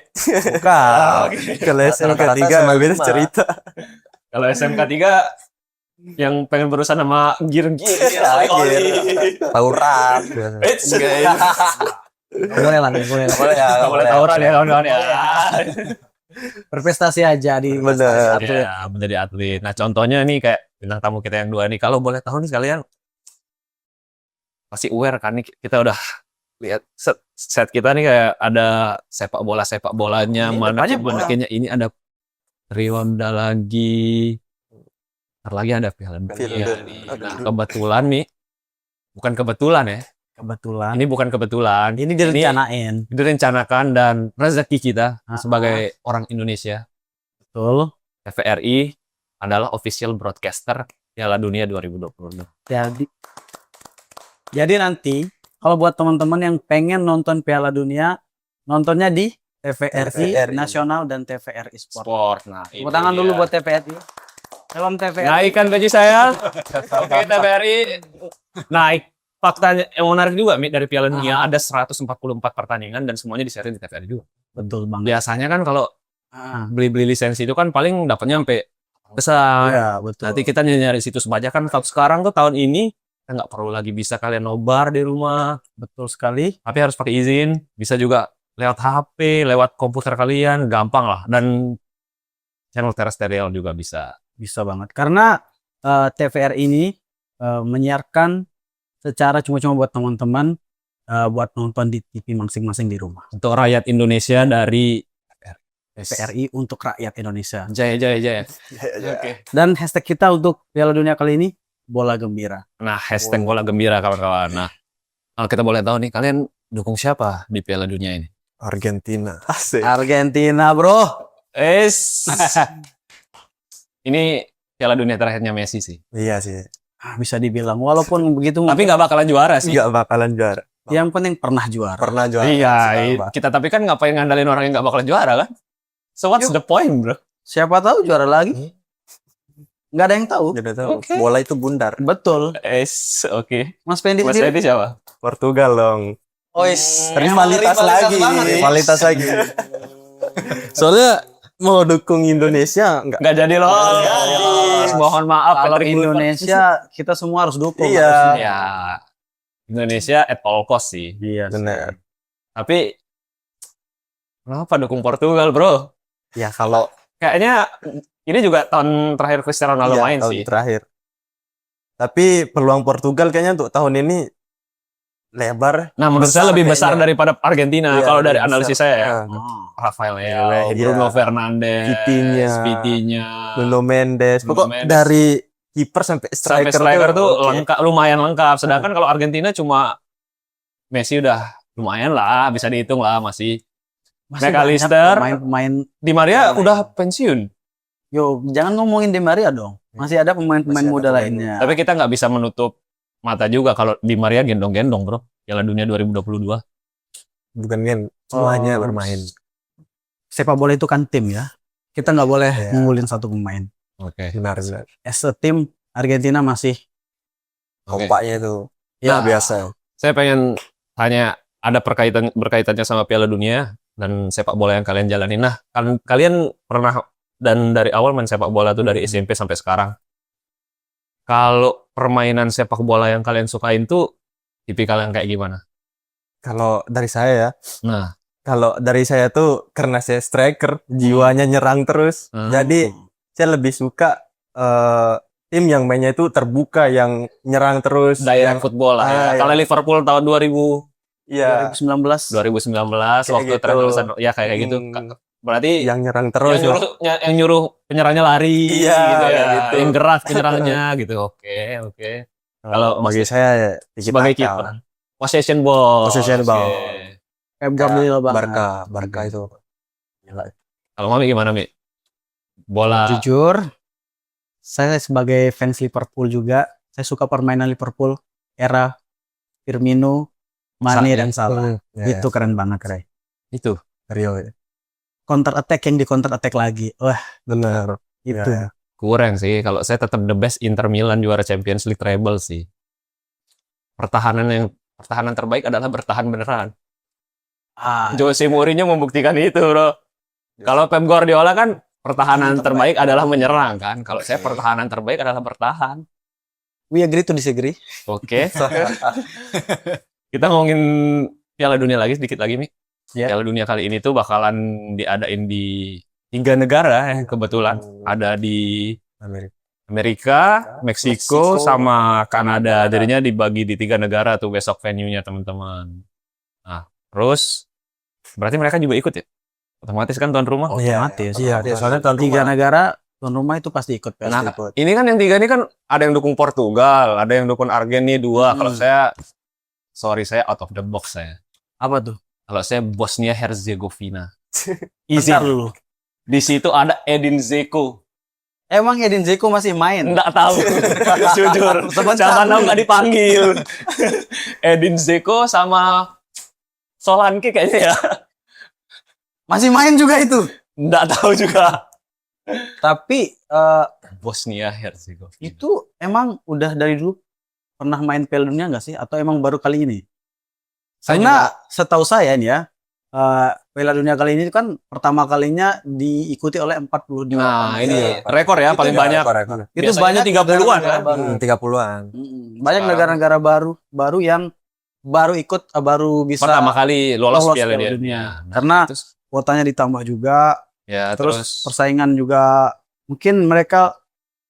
Bukan. Kalau SMK Rata-rata 3 SMA beda 5. cerita. Kalau SMK 3 yang pengen berurusan sama gir-gir. Taurat. Eits, Boleh lah, boleh lah. Boleh ya, Nggak boleh tawuran ya kawan-kawan ya. Berprestasi aja di Bener. Ya, menjadi atlet. Nah, contohnya nih kayak bintang tamu kita yang dua nih. Kalau boleh tahu nih sekalian, pasti aware kan nih kita udah lihat set kita nih kayak ada sepak bolanya Ini mana depannya kayaknya ini ada Rionda lagi. Ntar lagi ada Piala Dunia nih. Nah, kebetulan nih bukan kebetulan ya. kebetulan. Ini bukan kebetulan. Ini direncanain. Direncanakan dan rezeki kita Ah. sebagai orang Indonesia. Betul. TVRI adalah official broadcaster Piala Dunia 2022. Jadi nanti kalau buat teman-teman yang pengen nonton Piala Dunia, nontonnya di TVRI TVRI. Nasional dan TVRI Sport. Sport. Nah, Tepuk tangan dulu buat TVRI. Salam TVRI. naikkan gaji saya. Oke, TVRI naik. Faktanya yang menarik juga Mi, dari Piala Dunia ada 144 pertandingan dan semuanya disiarin di TVRI juga. Betul banget. Biasanya kan kalau Ah, beli lisensi itu kan paling dapatnya sampai besar. iya, betul. Nanti kita nyari situs baca kan kalau sekarang tuh tahun ini kita nggak perlu lagi bisa kalian nobar di rumah, Betul sekali. tapi harus pakai izin. Bisa juga lewat HP, lewat komputer kalian, gampang lah. Dan channel terestrial juga bisa. Bisa banget. Karena TVRI ini menyiarkan secara cuma-cuma buat teman-teman buat nonton di TV masing-masing di rumah. Untuk rakyat Indonesia dari TVRI untuk rakyat Indonesia. Jaya, jaya, jaya. Oke. Dan hashtag kita untuk Piala Dunia kali ini bola gembira. Nah, hashtag bola gembira kawan-kawan. Nah, kalau kita boleh tahu nih, kalian dukung siapa di Piala Dunia ini? Argentina. Asik. Argentina, bro. Ini Piala Dunia terakhirnya Messi sih. Iya sih. Bisa dibilang walaupun begitu Tapi nggak bakalan juara sih. Nggak bakalan juara. yang penting pernah juara. Pernah juara. Iya, Sama. kita tapi kan ngapain ngandalin orang yang nggak bakalan juara kan? So what's the point, bro? Siapa tahu juara lagi? Nggak ada yang tahu. Udah tahu. Oke. Bola itu bundar. Betul. Oke. Mas Fendi Mas sendiri. Edi siapa? Portugal dong. Oh, Rivalitas lagi. Rivalitas lagi. Soalnya mau dukung Indonesia enggak. Nggak jadi loh. Mohon maaf Kalau Patrick Indonesia kita semua harus dukung. Iya. harusnya. Ya, Indonesia at all cost sih. Iya. Benar. Tapi kenapa dukung Portugal, bro? Ya kalau Kayaknya ini juga tahun terakhir Cristiano Ronaldo iya, main tahun sih. terakhir. Tapi peluang Portugal kayaknya untuk tahun ini lebar. Nah, menurut besar saya lebih besar kayaknya. daripada Argentina. Iya, kalau dari lebih analisis besar. saya ya. Ah, Oh. Rafael Iya, Leao, Bruno iya. Fernandes, Vitinha. Vitinha. Nuno Mendes. Bruno Pokok Mendes. dari kiper sampai Sampai striker, striker tuh oke. lengkap, lumayan lengkap. Sedangkan kalau Argentina cuma Messi udah lumayan lah, bisa dihitung lah masih. Masih McAllister. banyak pemain. Di Maria udah pensiun. Yo, jangan ngomongin Di Maria dong. Masih ada pemain-pemain Masih ada muda pemain lainnya. Tapi kita nggak bisa menutup mata juga kalau Di Maria gendong-gendong, bro. Piala Dunia 2022. Bukan kan semuanya Oh. bermain. Sepak bola itu kan tim ya. Kita nggak boleh Iya. ngunggulin satu pemain. Oke. Benar benar. As a team, Argentina masih Kompaknya itu ya biasa. Saya pengen tanya, ada berkaitannya sama Piala Dunia dan sepak bola yang kalian jalani. Nah, kan kalian pernah dan dari awal main sepak bola tuh dari SMP sampai sekarang. Kalau permainan sepak bola yang kalian sukain tuh tipikal yang kayak gimana? Kalau dari saya ya, Nah, kalau dari saya tuh karena saya striker, jiwanya nyerang terus. Hmm. Jadi saya lebih suka tim yang mainnya itu terbuka, yang nyerang terus. direct yang, football lah ya. Ah, iya. Kalau Liverpool tahun 2019 Iya, 2019. Kayak waktu gitu. Trent ya kayak gitu. Hmm. Berarti yang nyerang yang terus. lah. nyuruh penyerangnya lari Iya, gitu ya. kayak gitu. Yang gerak penyerangnya gitu. Oke, oke. Kalau bagi saya ya, tiki sebagai taka. kiper. Possession ball. Possession Oke. ball. Pep Guardiola banget. Barca itu. Gila. Kalau Mami gimana, Mi? Bola. Jujur, saya sebagai fans Liverpool juga, saya suka permainan Liverpool era Firmino, Mane dan Salah. Ya, Itu keren banget, Ray. Itu. Rio ya. Counter attack yang di counter attack lagi. Wah, Benar. itu. Ya. Kurang sih. Kalau saya tetap the best Inter Milan juara Champions League treble sih. Pertahanan terbaik adalah bertahan beneran. Ah, Jose Mourinho membuktikan itu, bro. Kalau Pep Guardiola kan pertahanan terbaik adalah menyerang kan. Kalau saya pertahanan terbaik adalah bertahan. we agree to disagree. Oke. Kita ngomongin Piala Dunia lagi sedikit lagi, Mi. Ya. Piala Dunia kali ini tuh bakalan diadain di 3 negara yang kebetulan. Ada di Amerika, Meksiko, sama Kanada. Jadinya dibagi di 3 negara tuh besok venue-nya, teman-teman. Nah, terus berarti mereka juga ikut ya? Otomatis kan tuan rumah. Otomatis. Iya, soalnya tuan 3 rumah. negara tuan rumah itu pasti ikut. Nah, ini kan yang 3 ini kan ada yang dukung Portugal, ada yang dukung Argentina 2. Kalau saya out of the box saya. Apa tuh? Kalau saya Bosnia Herzegovina. Bentar dulu. Di situ ada Edin Dzeko. Emang Edin Dzeko masih main? Nggak tahu. Jujur. Siapa tahu nggak dipanggil. Edin Dzeko sama Solanke kayaknya ya. Masih main juga itu. Nggak tahu juga. Tapi Bosnia Herzegovina. itu emang udah dari dulu pernah main Piala Dunia nggak sih? Atau emang baru kali ini? Karena setahu saya nih ya, Piala Dunia kali ini kan pertama kalinya diikuti oleh 42 Nah, negara. ini rekor ya, paling banyak. Itu Biasanya banyak 30-an kan? 30-an. Banyak negara-negara baru yang baru ikut, baru bisa Pertama kali lolos Piala Piala Dunia. Dunia. Nah, Karena itu, kuotanya ditambah juga, ya terus terus persaingan juga mungkin mereka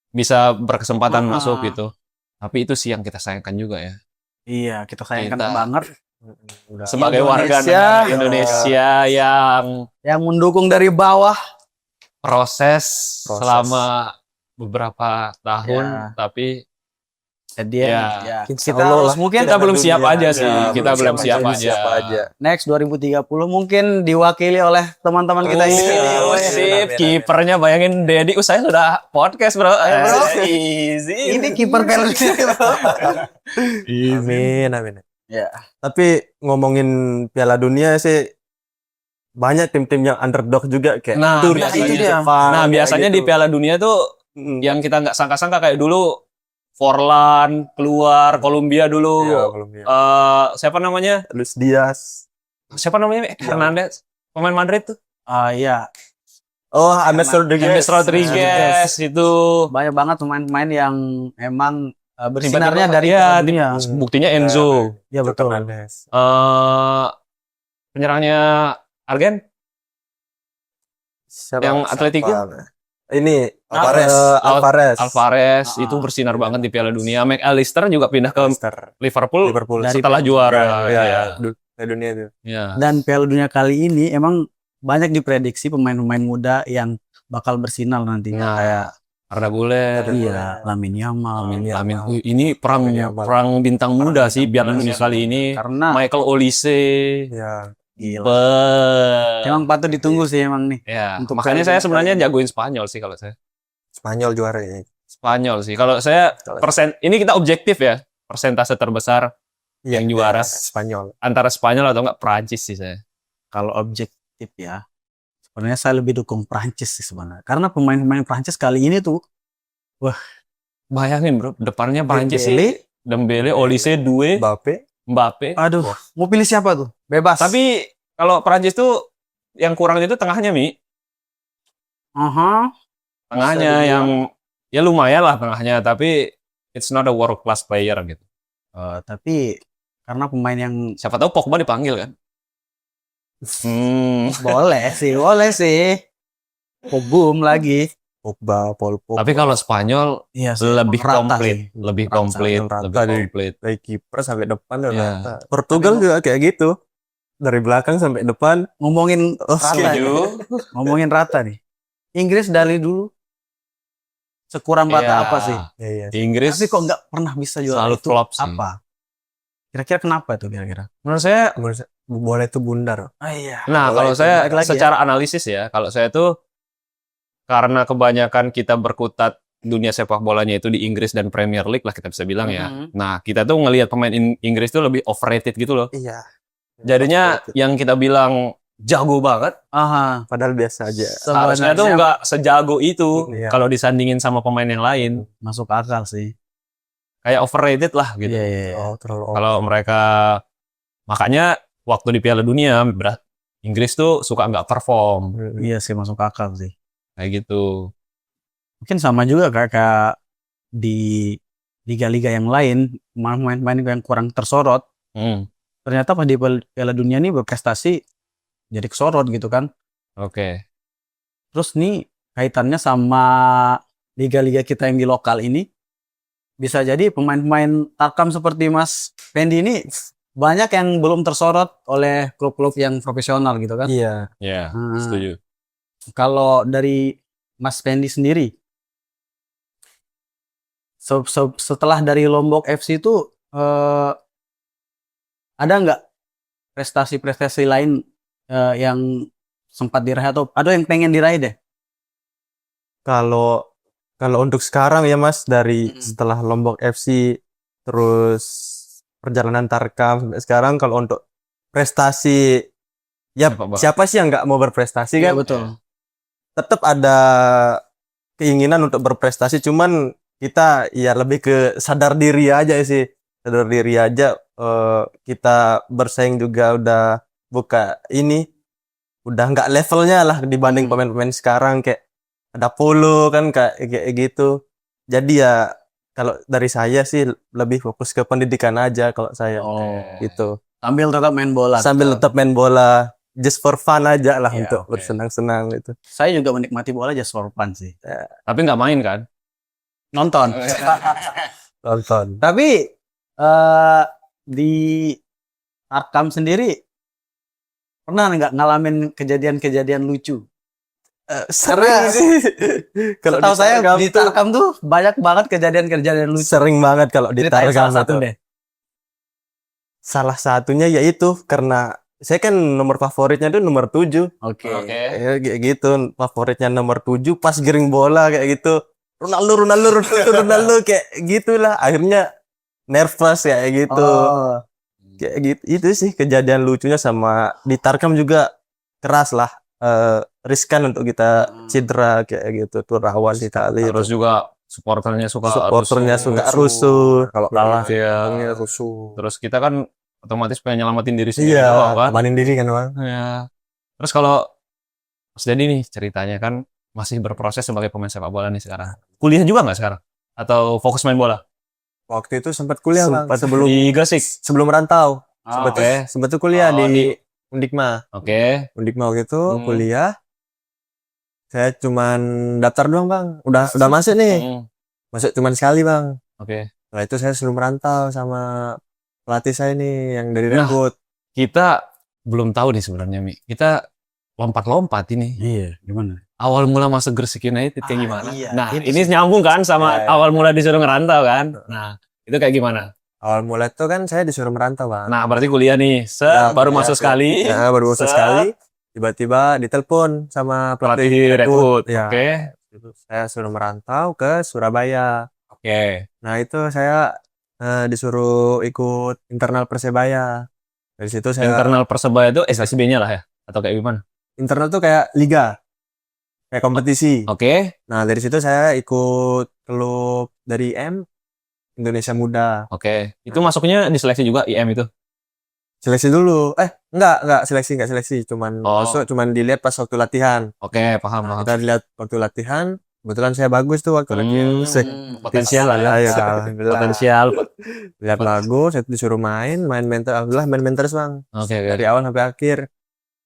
bisa berkesempatan Ah. masuk gitu. Tapi itu sih yang kita sayangkan juga ya. iya kita sayangkan Kita- banget Sebagai warga Indonesia. negara Indonesia yang mendukung dari bawah. proses selama beberapa tahun, Ya. tapi Jadi Ya. kita harus mungkin kita belum siap aja sih. Ya, Kita belum siap siap aja. next 2030 mungkin diwakili oleh teman-teman kita ini. Oh, sip. Kipernya bayangin Dedi, saya sudah podcast, Bro. Ayo, bro. Easy. Ini kiper Piala Dunia. Amin. Ya. Tapi ngomongin Piala Dunia sih banyak tim-tim yang underdog juga kayak Nah, Turki, biasanya. itu dia. Jepang. Nah, biasanya kayak di gitu. Piala Dunia tuh Mm. yang kita nggak sangka-sangka kayak dulu Forlan keluar, Kolombia dulu. Iya, Kolombia. Siapa namanya? Luis Diaz. Siapa namanya? Hernandez. Pemain Madrid tuh. Iya. Oh, James Rodriguez. James Rodriguez itu Banyak banget pemain-pemain yang emang bersinarnya Tiba-tiba- dari iya, Piala Dunia. buktinya Enzo. Ya betul. Fernandes. Penyerangnya Argen Siapa? yang Atletico? Ini Alvarez. Alvarez. Alvarez Ah, itu bersinar banget di Piala Dunia. McAllister juga pindah ke Liverpool Liverpool. Dari setelah juara. Iya, Ya. Piala Dunia itu. Ya. Dan Piala Dunia kali ini emang banyak diprediksi pemain-pemain muda yang bakal bersinar nantinya Nah, kayak Arda Güler. iya, Lamine Yamal. Lamin. Ini perang bintang muda sih Piala Dunia kali ini. Karena Michael Olise. Ya. gila. Be- Emang patut ditunggu sih emang nih. Ya, Untuk makanya Piala saya Dunia sebenarnya kali ini. jagoin Spanyol sih kalau saya. Spanyol juara ya. Spanyol sih. Kalau saya ini kita objektif ya. Persentase terbesar yang juara Spanyol. antara Spanyol atau enggak Prancis sih saya. Kalau objektif ya, sebenarnya saya lebih dukung Prancis sih sebenarnya. Karena pemain-pemain Prancis kali ini tuh Bayangin bro, depannya Prancis sih. Dembele. Dembele, Olise, Doué, Mbappe. Aduh, mau pilih siapa tuh? Bebas. Tapi kalau Prancis tuh yang kurang itu tengahnya Mi. Aha. Tengahnya Bisa yang ya lumayan lah tengahnya, tapi it's not a world class player gitu. Tapi karena pemain yang Siapa tahu Pogba dipanggil kan? boleh sih. Boom lagi. Pogba, Paul Pogba. Tapi kalau Spanyol Iya lebih rata komplit, sih. lebih Rata, komplit, rata lebih dari- komplit. dari kiper sampai depan udah Iya. rata. Portugal juga kayak gitu. Dari belakang sampai depan. Ngomongin rata nih. Setuju. Ngomongin rata nih. Inggris dari dulu sekurang rata Iya. apa sih? Ya, iya. Di Inggris Tapi kok nggak pernah bisa juara selalu itu flop sih. apa? Kira-kira kenapa tuh kira-kira? Menurut saya, Menurut saya, bola itu bundar. Iya. nah Bola kalau itu saya balik lagi secara analisis ya, kalau saya tuh karena kebanyakan kita berkutat dunia sepak bolanya itu di Inggris dan Premier League lah kita bisa bilang ya. Mhm. Nah kita tuh ngelihat pemain Inggris tuh lebih overrated gitu loh. Iya. Jadinya yang kita bilang jago banget, Aha. Padahal biasa aja. harusnya tuh nggak sejago itu Iya. kalau disandingin sama pemain yang lain. masuk akal sih. Kayak overrated lah gitu. Iya, iya, iya. Oh, terlalu Kalau mereka, makanya waktu di Piala Dunia, Inggris tuh suka nggak perform. Iya sih masuk akal sih. Kayak gitu. Mungkin sama juga kayak di liga-liga yang lain, pemain-pemain yang kurang tersorot, Hmm. ternyata pas di Piala Dunia nih berprestasi jadi kesorot gitu kan. Oke. Terus nih kaitannya sama liga-liga kita yang di lokal ini, bisa jadi pemain-pemain Tarkam seperti Mas Fendi ini banyak yang belum tersorot oleh klub-klub yang profesional gitu kan. Iya. Ya, Hmm. setuju. Kalau dari Mas Fendi sendiri, setelah dari Lombok FC itu ada nggak prestasi-prestasi lain yang sempat diraih atau ada yang pengen diraih deh? Kalau kalau untuk sekarang ya Mas, dari setelah Lombok FC terus perjalanan Tarkam sampai sekarang, kalau untuk prestasi ya Sepak bola. siapa sih yang nggak mau berprestasi Iya kan? betul. Tetap ada keinginan untuk berprestasi, cuman kita ya lebih ke sadar diri aja sih. Sadar diri aja, kita bersaing juga udah buka ini, udah nggak levelnya lah dibanding pemain-pemain sekarang, kayak ada Polo kan kayak gitu. Jadi ya kalau dari saya sih lebih fokus ke pendidikan aja kalau saya gitu. Sambil tetap main bola. Sambil tetap main bola, just for fun aja lah, Iya, untuk oke. bersenang-senang gitu. Saya juga menikmati bola just for fun sih. Tapi nggak main kan? Nonton. Tonton. Tapi di Tarkam sendiri pernah nggak ngalamin kejadian-kejadian lucu? Sering sih. Kalau Tahu saya Tarkam di tuh Tarkam tuh banyak banget kejadian-kejadian lucu. sering banget kalau di Ceritain Tarkam salah satu tuh. deh. Salah satunya yaitu karena saya kan nomor favoritnya tuh nomor 7. Oke. Ya, kayak gitu, favoritnya nomor 7, pas giring bola kayak gitu. Ronaldo kayak gitulah. Akhirnya nervous kayak gitu. Oh. Kayak gitu. Itu sih kejadian lucunya. Sama di Tarkam juga keras lah. Riskan untuk kita cedera kayak gitu. Tuh rawan sekali. Terus juga supporternya suka rusuh. Kalau kalah Iya. ngomongnya rusuh. Terus kita kan otomatis pengen nyelamatin diri sendiri Iya, doang kan. Amanin diri kan bang. Ya. Terus kalau Mas Dedi nih ceritanya kan masih berproses sebagai pemain sepak bola nih sekarang. Kuliah juga nggak sekarang? Atau fokus main bola? Waktu itu sempat kuliah bang. Sebelum Di Gresik? sebelum merantau. Oke. Sempat tuh kuliah Oh, di Undikma. Oke. Undikma waktu itu Hmm. kuliah. Saya cuman daftar doang bang. Udah masuk nih. Hmm. Masuk cuman sekali bang. Oke. Setelah itu saya suruh merantau sama pelatih saya nih yang dari Nah. rekrut. Kita belum tahu nih sebenarnya Mi. Kita lompat-lompat ini. Iya, gimana? Awal mula masuk Gresik United kayak gimana? iya. Nah, Itu ini nyambung kan sama Ya, ya. awal mula disuruh ngerantau kan? Nah, itu kayak gimana? Awal mulai itu kan saya disuruh merantau bang. Nah, berarti kuliah nih. Ya, Baru kuliah, masuk sekali. Ya, baru masuk Set. sekali. Tiba-tiba ditelepon sama Pelatih pelatih rekrut. Ya. Oke. Saya suruh merantau ke Surabaya. Oke. Nah itu saya disuruh ikut internal Persebaya. Dari situ saya Internal Persebaya itu SSB-nya lah ya? Atau kayak gimana? internal tuh kayak liga, kayak kompetisi. Oke. Nah dari situ saya ikut klub dari Indonesia Muda. Oke. Itu masuknya diseleksi juga IM itu? Seleksi dulu. Enggak seleksi. Cuman Oh. masuk, cuman dilihat pas waktu latihan. Oke, paham. Nah, kita lihat waktu latihan. Kebetulan saya bagus tuh waktu latihan. Potensial lah ya. Ayo, alhamdulillah. Potensial. Lihat bagus, saya disuruh main mental. Alhamdulillah main terus bang. Oke. Dari awal sampai akhir.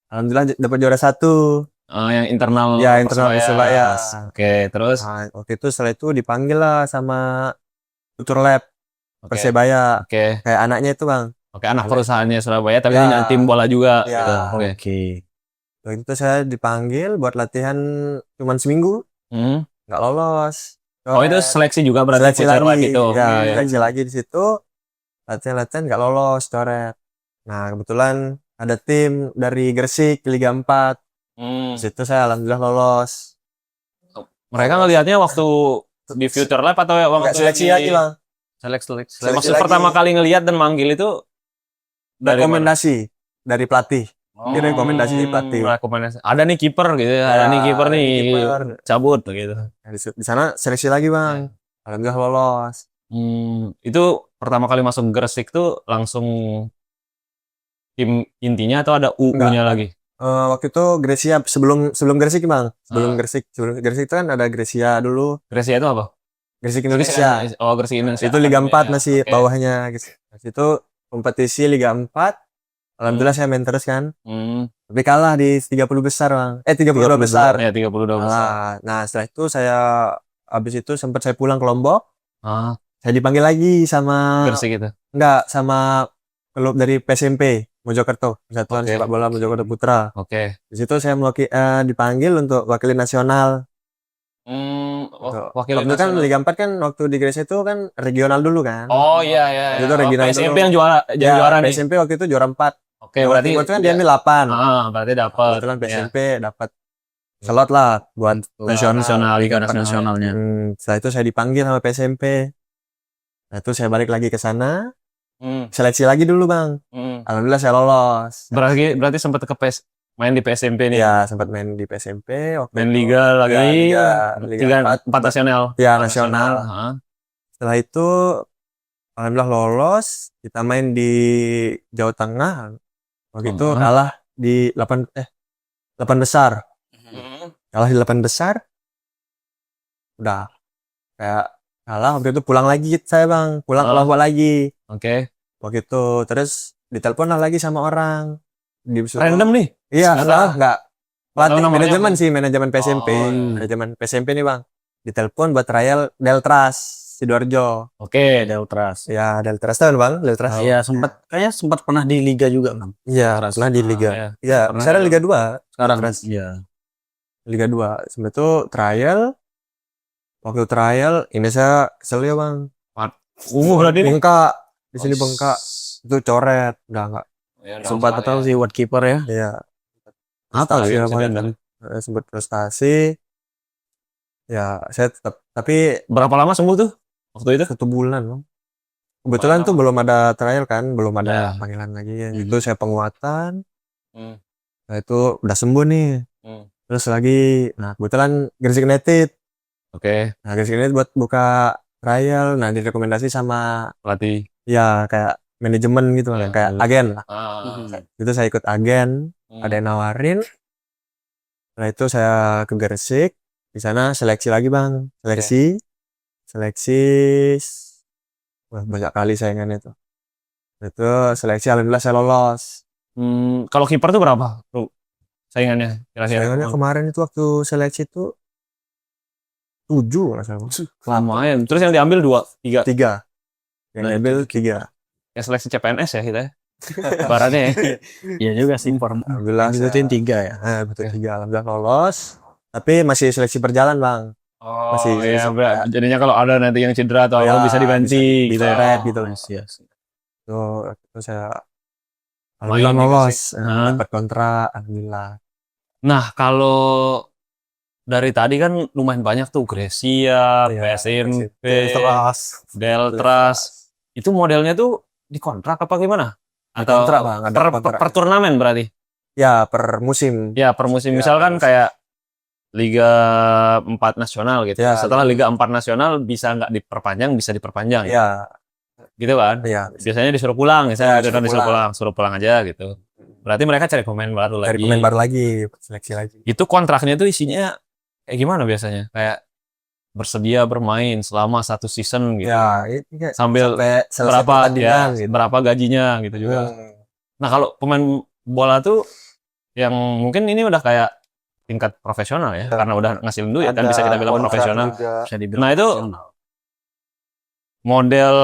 Alhamdulillah dapat juara 1. Yang internal Ya, internal Persebaya. Oke, terus? Nah, waktu itu setelah itu dipanggil lah sama tutor lab Oke. Persebaya. Oke. Kayak anaknya itu bang. Oke, anak perusahaannya Surabaya, tapi Ya. ini tim bola juga. Ya. Gitu. Oke. Oke. Waktu itu saya dipanggil buat latihan cuman seminggu. Hmm. Nggak lolos. Oh, itu seleksi juga berarti seleksi futsal lagi. gitu. Ya, Oke. seleksi lagi di situ. Latihan nggak lolos coret. Nah, kebetulan ada tim dari Gresik Liga 4. Hmm. Di situ saya alhamdulillah lolos. Mereka ngelihatnya waktu di Future Lab atau waktu Nggak seleksi di- lagi bang. Seleksi. Seleksi Maksud lagi. pertama kali ngelihat dan manggil itu dari mana? Rekomendasi dari pelatih. Ini rekomendasi dari pelatih. Rekomendasi. Ada nih kiper gitu ya. Ada Ya, nih kiper nih. kiper. Cabut gitu. Nah, di sana seleksi lagi bang. Alhamdulillah lolos. Itu pertama kali masuk Gresik tuh langsung tim intinya atau ada U-nya lagi? Waktu itu Grecia sebelum Gresik bang. Sebelum Gresik itu kan ada Grecia dulu. Grecia itu apa? Gresik Indonesia. Oh, Gresik Indonesia. Itu Liga 4 masih Oke. bawahnya. Nah, itu kompetisi Liga 4. Alhamdulillah saya main terus kan. Hmm. Tapi kalah di 30 besar, Bang. 32 besar. Ya 32 besar. Nah, setelah itu habis itu sempat saya pulang ke Lombok. Ah, Saya dipanggil lagi sama Gresik gitu. sama klub dari PSMP Mojokerto, Persatuan Oke. Sepak Bola Mojokerto Putra. Oke. Di situ saya dipanggil untuk wakili nasional. Wakil Waktu itu kan nasional. Liga 4 kan waktu di Gresik itu kan regional dulu kan. Oh iya iya. Itu iya. regional PSMP dulu. yang juara nih. PSMP waktu itu juara 4. Oke, berarti waktu itu kan diambil 8. berarti dapat. Kebetulan PSMP dapat slot lah buat nasional, Liga Liga nasionalnya. Setelah itu saya dipanggil sama PSMP. Nah, itu saya balik lagi ke sana, seleksi lagi dulu, Bang. Alhamdulillah saya lolos. Berarti sempat main di PSMP nih. Ya, sempat main di PSMP, Main liga lagi. Liga Liga 4 nasional. Ya, nasional. Heeh. Setelah itu alhamdulillah lolos, kita main di Jawa Tengah. Waktu itu kalah di 8 besar. Kalah di 8 besar. Udah kayak kalah, waktu itu pulang lagi saya, Bang. Pulang ke Lombok lagi. Oke. Waktu itu terus ditelepon lah lagi sama orang. Random nih. Iya, enggak. Pelatih namanya manajemen sih, manajemen PSMP. Oh, iya. Manajemen PSMP nih, Bang. Ditelepon buat trial Deltras Sidoarjo. Oke. Deltras. Ya, Deltras tahu, Bang? Deltras. Iya, kayaknya sempat pernah di liga juga, Bang. Iya, pernah di Liga. iya. Iya, Pernah sekarang ya. Liga 2. Sekarang. Deltras. Iya. Liga 2. Sampai itu trial. Waktu trial, ini saya kesel ya, Bang. Berarti nih. Bengkak. Di sini bengkak. Itu coret. Udah enggak. Sempat tahu sih what keeper ya. Iya. Apa Frustasi ya, namanya. maksudnya? Sempat frustasi. Ya, saya tetap. Tapi Berapa lama sembuh tuh? Waktu itu? 1 bulan, Bang. Kebetulan tuh belum ada trial kan, belum ada Ya. panggilan lagi ya. Itu saya penguatan. Hmm. Nah, itu udah sembuh nih. Hmm. Terus lagi, nah kebetulan Gresik United. Oke. Nah, Gresik United buat buka trial, nah direkomendasi sama Pelatih. ya kayak manajemen gitu lah, Ya, kayak agen lah. Ah. Itu saya ikut agen, ada yang nawarin. Nah, itu saya ke Gresik. Di sana seleksi lagi, Bang. Seleksi. Wah, banyak kali saingannya tuh. Itu seleksi alhamdulillah saya lolos. Kalau kiper tuh berapa? Tuh, saingannya kira-kira. Saingannya kemarin itu waktu seleksi itu 7 nggak salah. Lumayan. Terus yang diambil 2, 3. 3. Yang Nah, ambil 3. Ya seleksi CPNS ya kita. Baratnya ya. Iya juga sih. Alhamdulillah Dibutuhin 3 ya. betul 3. Alhamdulillah lolos. Tapi masih seleksi berjalan, Bang. Oh, Masih iya, kayak- jadinya kalau ada nanti yang cedera atau Ya, apa bisa diganti gitu ya. Red gitu. Iya. Itu saya alhamdulillah Main di lolos. Hah? Dapat kontrak, alhamdulillah. Nah, kalau dari tadi kan lumayan banyak tuh Grecia, Iya, PSMP, Terus Deltras. Itu modelnya tuh dikontrak apa gimana? Atau kontrak, Bang, ada kontrak. per turnamen berarti? Ya, per musim. Ya, per musim. Ya, Misalkan per musim. kayak Liga 4 nasional gitu. Ya, Setelah Liga 4 nasional bisa nggak diperpanjang, bisa diperpanjang. Ya, Gitu kan? ya. Biasanya disuruh pulang, misalnya Ya, suruh pulang aja gitu. Berarti mereka cari pemain baru Cari lagi. pemain baru lagi, seleksi lagi. Itu kontraknya tuh isinya kayak gimana biasanya? Kayak bersedia bermain selama 1 season gitu. Ya, itu kayak Sambil sampai selesai berapa pertandingan ya, gitu. berapa gajinya gitu juga. Nah, kalau pemain bola tuh yang mungkin ini udah kayak tingkat profesional ya, karena udah ngasilin duit kan bisa kita bilang kontrak profesional. juga. Bisa dibilang. Nah, itu profesional. model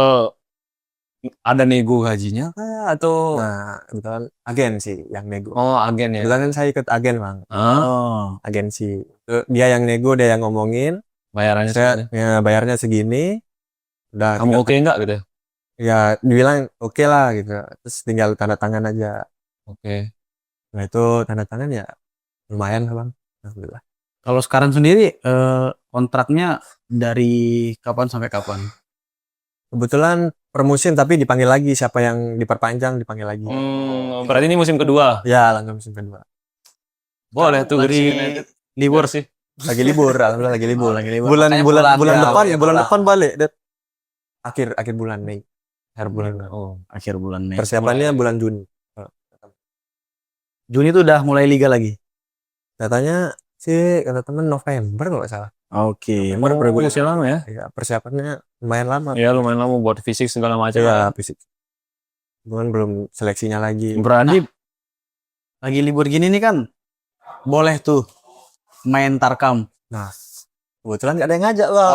ada nego gajinya kah atau Nah, kebetulan agen sih yang nego. oh agen ya? Kebetulan kan saya ikut agen, Bang. Hah? Oh. Agensi. Itu dia yang nego, dia yang ngomongin. Bayarannya Saya segini. ya, bayarnya segini. Udah Kamu oke nggak gitu? ya dibilang oke lah gitu. Terus tinggal tanda tangan aja. Oke. Nah, itu tanda tangan ya lumayan lah, Bang. Alhamdulillah. Kalau sekarang sendiri kontraknya dari kapan sampai kapan? Kebetulan per musim tapi dipanggil lagi, siapa yang diperpanjang dipanggil lagi. Berarti ini musim kedua. Ya, langsung musim kedua. Boleh tuh Lagi Gresik libur sih. Lagi libur, alhamdulillah lagi libur. lagi libur. Bulan Makanya bulan pulang bulan ya, depan ya, bulan pulang. depan balik. Akhir bulan Mei. Akhir bulan Mei. Oh. Akhir bulan Mei. Persiapannya bulan Juni. Juni itu udah mulai liga lagi. Katanya sih kata temen November kalau nggak salah. Oke. Masih lama ya? Ya, persiapannya lumayan lama. Ya lumayan lama buat fisik segala macam. Ya, fisik. Cuman belum seleksinya lagi. Berarti Lagi libur gini nih kan, boleh tuh main tarkam. Nah, kebetulan gak ada yang ngajak bang.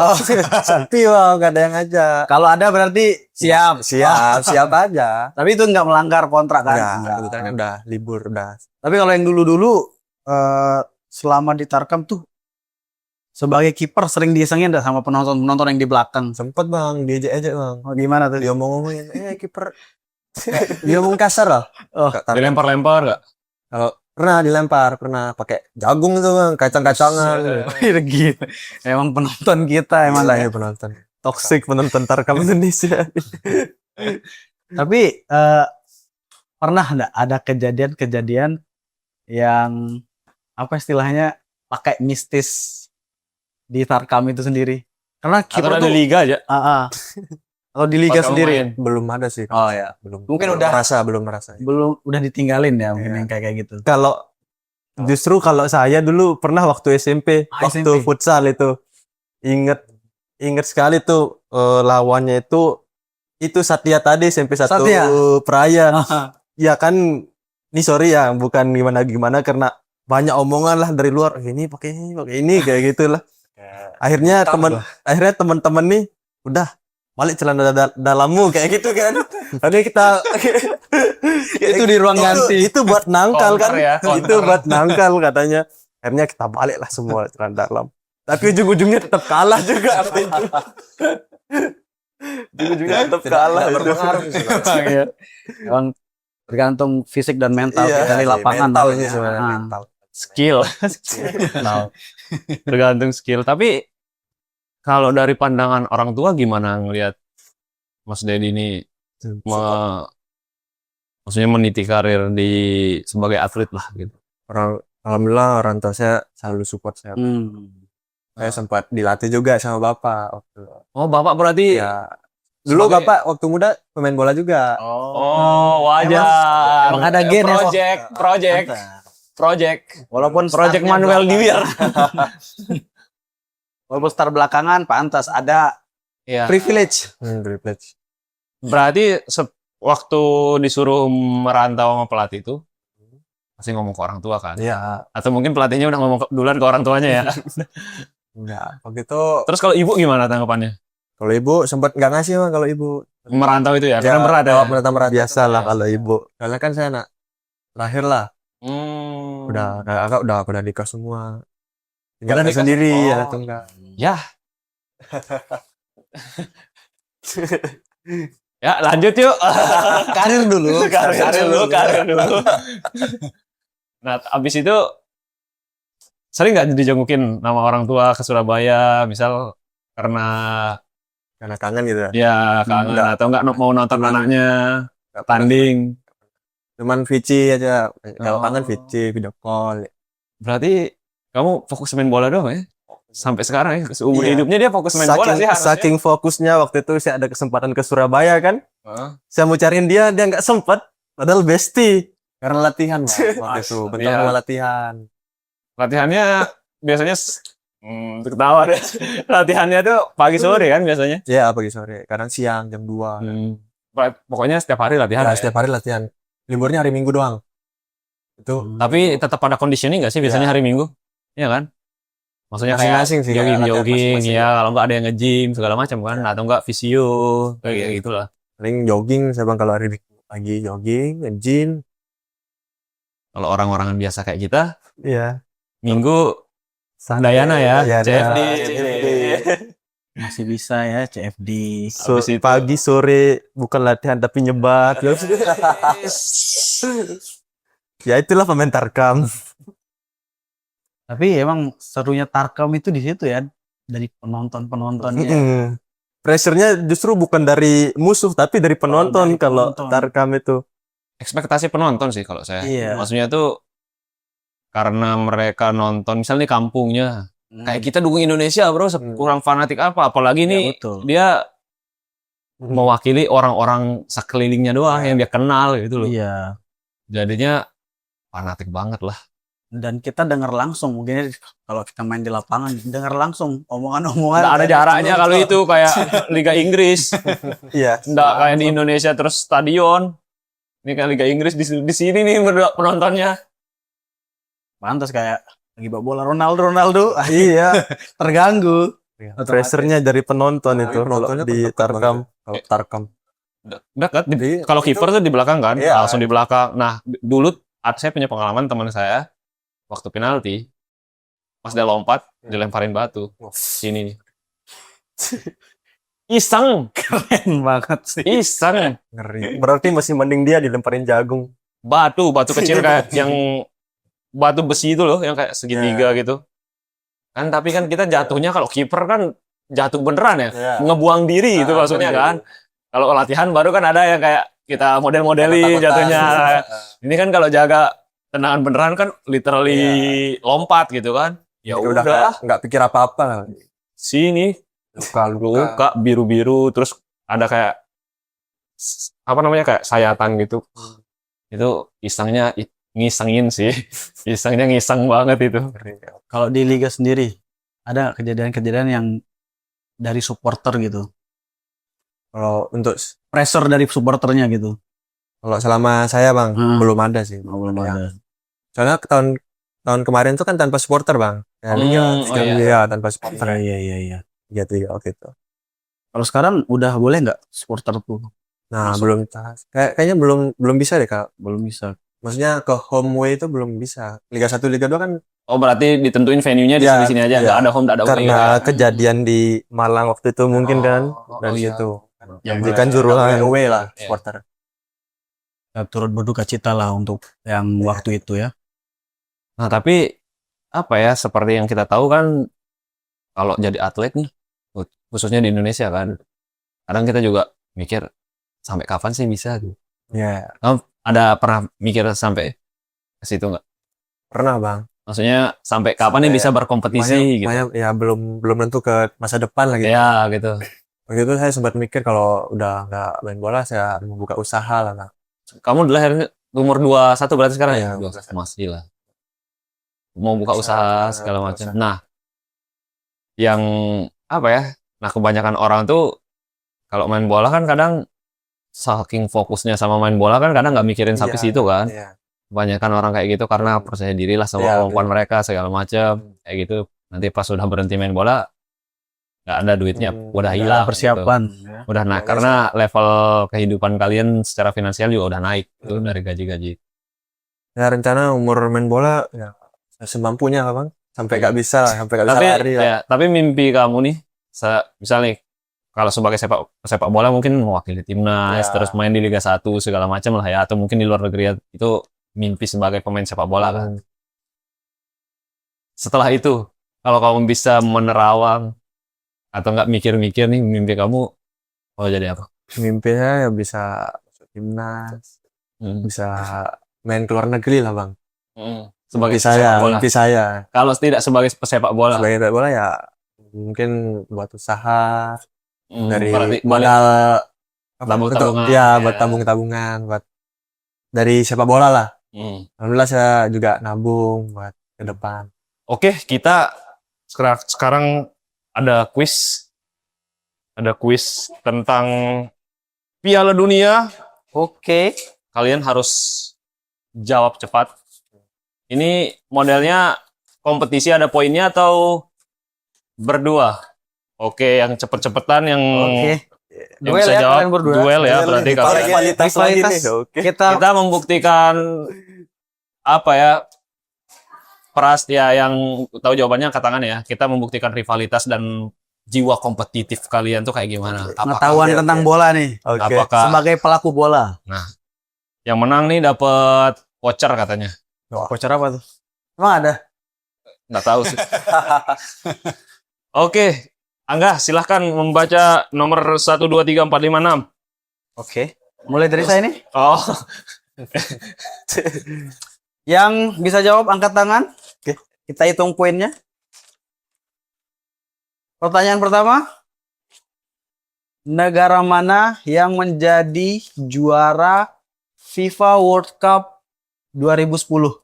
Sepi bang, gak ada yang ngajak. Kalau ada berarti siap. Siap aja. Tapi itu nggak melanggar kontrak kan? Enggak, kebetulan kan udah libur udah. Tapi kalau yang dulu-dulu selama di tarkam tuh sebagai kiper sering diisengin dah sama penonton-penonton yang di belakang. Sempet bang, diajak-ajak bang. Oh, gimana tuh? Dia ngomongin, kiper. Dia ngomong kasar lah. Oh, dilempar-lempar nggak? Kalau pernah pakai jagung itu bang, kacang-kacangan. gitu. Emang penonton kita emang Lah ya penonton. Toxic penonton Tarkam Indonesia. Tapi pernah nggak ada kejadian-kejadian yang apa istilahnya pakai mistis di Tarkam itu sendiri? Karena Atau kiper ada tuh liga aja? Atau di liga Pas kamu sendiri main. Belum ada sih. Oh ya, Belum. Mungkin belum merasa. belum udah ditinggalin ya mungkin Iya. yang kayak gitu. Kalau justru kalau saya dulu pernah waktu SMP, waktu SMP. futsal itu inget sekali tuh lawannya itu Satya tadi SMP 1 Satya? Peraya. Ya kan, ini sorry ya, bukan gimana karena banyak omongan lah dari luar, ini pakai ini kayak gitulah. Akhirnya teman-teman nih udah balik celana dalammu kayak gitu kan. Tadi kita Itu di ruang ganti. itu buat nangkal kan. Counter ya, counter. Itu buat nangkal katanya. Akhirnya kita balik lah semua celana dalam. Tapi ujung-ujungnya tetap kalah juga. Ujung-ujungnya tetap kalah itu. Berpengaruh sih, Bang. Emang ya. Emang tergantung fisik dan mental Iya, kita di lapangan. Mental lah. sih sebenarnya, Ah. mental. Skill. Nah, tergantung skill. Tapi kalau dari pandangan orang tua gimana ngelihat Mas Dedi ini maksudnya meniti karir sebagai atlet lah gitu. Alhamdulillah orang tua saya selalu support saya. Saya sempat dilatih juga sama bapak waktu. Oh, Bapak berarti Ya, dulu sebagai- bapak waktu muda pemain bola juga. Oh, wajar. Emang ada gen ya, Project. Walaupun Project startnya Manuel belakangan. Diwir. Walaupun start belakangan pantas ada Iya. privilege. Privilege. Berarti waktu disuruh merantau sama pelatih itu pasti ngomong ke orang tua kan? Iya, Atau mungkin pelatihnya udah ngomong duluan ke orang tuanya ya. enggak. Waktu itu Terus kalau ibu gimana tanggapannya? kalau ibu sempat nggak ngasih Bang, kalau ibu. Merantau itu ya? Karena berat ya? Berat. Biasalah kalau ibu. Soalnya kan saya anak lahir lah. Hmm. Udah kakak udah nikah semua. Tinggal Udah anak nikah? sendiri Oh. ya tunggal. Ya. Ya, lanjut yuk. Karir dulu. Karir dulu. Nah, abis itu sering nggak dijengukin nama orang tua ke Surabaya, misal karena Karena kangen gitu ya. ya kangen Enggak. atau nggak mau nonton Cuman- anaknya Nggak pernah. tanding. Cuman VC aja. Kalau Oh. kangen VC, video call. Berarti kamu fokus main bola doang ya? Sampai sekarang ya, seumur Iya. hidupnya dia fokus main bola sih harusnya. Saking fokusnya waktu itu saya ada kesempatan ke Surabaya kan. Heeh. Saya mau cariin dia nggak sempet. Padahal bestie. Karena latihan Bang, waktu itu. Bentar Iya. sama latihan. Latihannya biasanya ketawa deh. Latihannya tuh pagi sore kan biasanya. Ya pagi sore. Kadang siang jam 2. Pokoknya setiap hari latihan. Ya, ya. setiap hari latihan. Liburnya hari Minggu doang. Itu Tapi tetap ada conditioning nggak sih biasanya hari Minggu? Iya kan? Maksudnya kayak Masing-masing sih, kayak latihan jogging, masing-masing. ya kalau nggak ada yang nge-gym segala macam kan, atau nggak visio kayak gitulah. paling jogging saya Bang kalau hari Minggu pagi jogging, nge-gym. Kalau orang-orangan biasa kayak kita, Iya. Minggu Dayana ya, Dayana. CFD. Masih bisa ya CFD. Habis itu- Pagi sore bukan latihan tapi nyebat. Ya itulah pemain Tarkam. Tapi emang serunya Tarkam itu di situ ya, dari penonton-penontonnya. Pressure-nya justru bukan dari musuh tapi dari penonton dari kalau penonton. Tarkam itu. Ekspektasi penonton sih kalau saya. Iya. Maksudnya tuh karena mereka nonton, misalnya nih kampungnya, kayak kita dukung Indonesia bro, kurang fanatik apa, apalagi Iya, nih betul. dia mewakili orang-orang sekelilingnya doang yang dia kenal gitu loh. Iya. Jadinya fanatik banget lah. Dan kita dengar langsung, mungkin kalau kita main di lapangan, dengar langsung omongan-omongan. Nggak ada dari jaraknya kalau penonton. itu kayak Liga Inggris. Iya. Nggak kayak di Indonesia terus stadion. Ini kan Liga Inggris di sini nih penontonnya. Pantas kayak lagi bawa bola Ronaldo. Iya. Terganggu. Pressure-nya dari penonton itu kalau penontonnya di dekat Tarkam. Kalau Tarkam. Dekat. Jadi, Kalau kiper tuh di belakang kan, Iya. langsung di belakang. Nah, dulu saya punya pengalaman teman saya waktu penalti, pas dia lompat, dilemparin batu. Sini nih. Iseng, Keren banget sih. iseng. Ngeri. Berarti masih mending dia dilemparin jagung. Batu kecil kayak yang batu besi itu loh, yang kayak segitiga gitu. Kan tapi kan kita jatuhnya kalau kiper kan jatuh beneran ya, Iya. ngebuang diri itu maksudnya kan. Kalau latihan baru kan ada yang kayak kita model-modeli Takut-takutan. jatuhnya. Ini kan kalau jaga tendangan beneran kan literally lompat gitu kan. Ya Udah udah, nggak pikir apa-apa lah. sini luka biru-biru terus ada kayak apa namanya kayak sayatan gitu. Itu isengnya ngisengin sih. Isengnya ngiseng banget itu. Kalau di liga sendiri ada kejadian-kejadian yang dari supporter gitu. Kalau untuk Pressure dari supporternya gitu. kalau selama saya bang belum ada sih. Belum Ya. ada. Soalnya tahun kemarin tuh kan tanpa supporter bang. Ya, iya. tanpa supporter. Iya. Gitu ya waktu itu. Kalau sekarang udah boleh nggak supporter tuh? Nah Masuk. belum kayaknya belum bisa deh kak. Belum bisa. Maksudnya ke home way itu belum bisa. Liga 1 Liga 2 kan Oh berarti ditentuin venue-nya di Ya, sini-sini aja, iya. nggak ada home, nggak ada away. Karena kejadian di Malang waktu itu mungkin kan. dan iya. gitu. Jadi kan juruhan. away lah Iya. supporter. Ya, turut berduka cita lah untuk yang waktu itu ya. Nah tapi apa ya seperti yang kita tahu kan kalau jadi atlet nih khususnya di Indonesia kan kadang kita juga mikir sampai kapan sih bisa tuh. Ya Ada pernah mikir sampai ke situ nggak? pernah bang. Maksudnya sampai kapan nih Sampai bisa berkompetisi gitu? Makanya ya belum tentu ke masa depan lagi. Ya gitu. Waktu itu saya sempat mikir kalau udah nggak main bola saya membuka usaha lah. Bang. Kamu lahir umur 21 berarti sekarang ya? Iya, 21. Masih lah. Mau buka usaha segala macam. usaha. Nah, yang apa ya? Nah, kebanyakan orang tuh kalau main bola kan kadang saking fokusnya sama main bola kan kadang nggak mikirin sampai Iya, situ kan. Iya. Kebanyakan orang kayak gitu karena percaya diri lah sama Iya, kemampuan mereka segala macam kayak gitu. Nanti pas sudah berhenti main bola nggak ada duitnya, udah Nggak hilang. Persiapan. Gitu. Udah naik karena level kehidupan kalian secara finansial juga udah naik tuh dari gaji-gaji. Ya rencana umur main bola ya semampunya lah bang. Sampai nggak bisa lah, sampai nggak bisa Tapi lari lah. ya, tapi mimpi kamu nih, misalnya kalau sebagai sepak bola mungkin mewakili timnas, Ya. terus main di Liga 1 segala macam lah ya, atau mungkin di luar negeri ya, itu mimpi sebagai pemain sepak bola kan. Setelah itu, kalau kamu bisa menerawang atau nggak mikir-mikir nih mimpi kamu, oh jadi apa? Mimpinya ya bisa masuk timnas, Hmm. bisa main ke luar negeri lah bang. Sebagai Mimpi saya, sepak bola. mimpi saya. Kalau tidak sebagai pesepak bola, Sebagai sepak bola ya mungkin buat usaha dari berarti modal tabung-tabungan. ya buat tabung-tabungan buat dari sepak bola lah. Hmm. Alhamdulillah saya juga nabung buat ke depan. Oke, kita sekarang ada quiz. Ada quiz tentang Piala Dunia. Oke. Kalian harus jawab cepat. Ini modelnya kompetisi ada poinnya atau berdua? Oke, yang cepet-cepetan yang Oke. yang Duel bisa ya, jawab kalian berdua. duel ya berarti kalian. Rivalitas lagi nih. Rivalitas. Oke. Kita Kita membuktikan apa ya? Yang tahu jawabannya angkat tangan ya. Kita membuktikan rivalitas dan jiwa kompetitif kalian tuh kayak gimana? pengetahuan tentang bola nih. Oke. Apakah Sebagai pelaku bola. yang menang nih dapat voucher katanya? Voucher apa tuh? Emang ada? Nggak tahu sih. Oke, Angga silahkan membaca nomor 1, 2, 3, 4, 5, 6. Oke. Mulai dari saya nih. Oh, Yang bisa jawab angkat tangan. Oke. Kita hitung poinnya. Pertanyaan pertama. Negara mana yang menjadi juara FIFA World Cup 2010?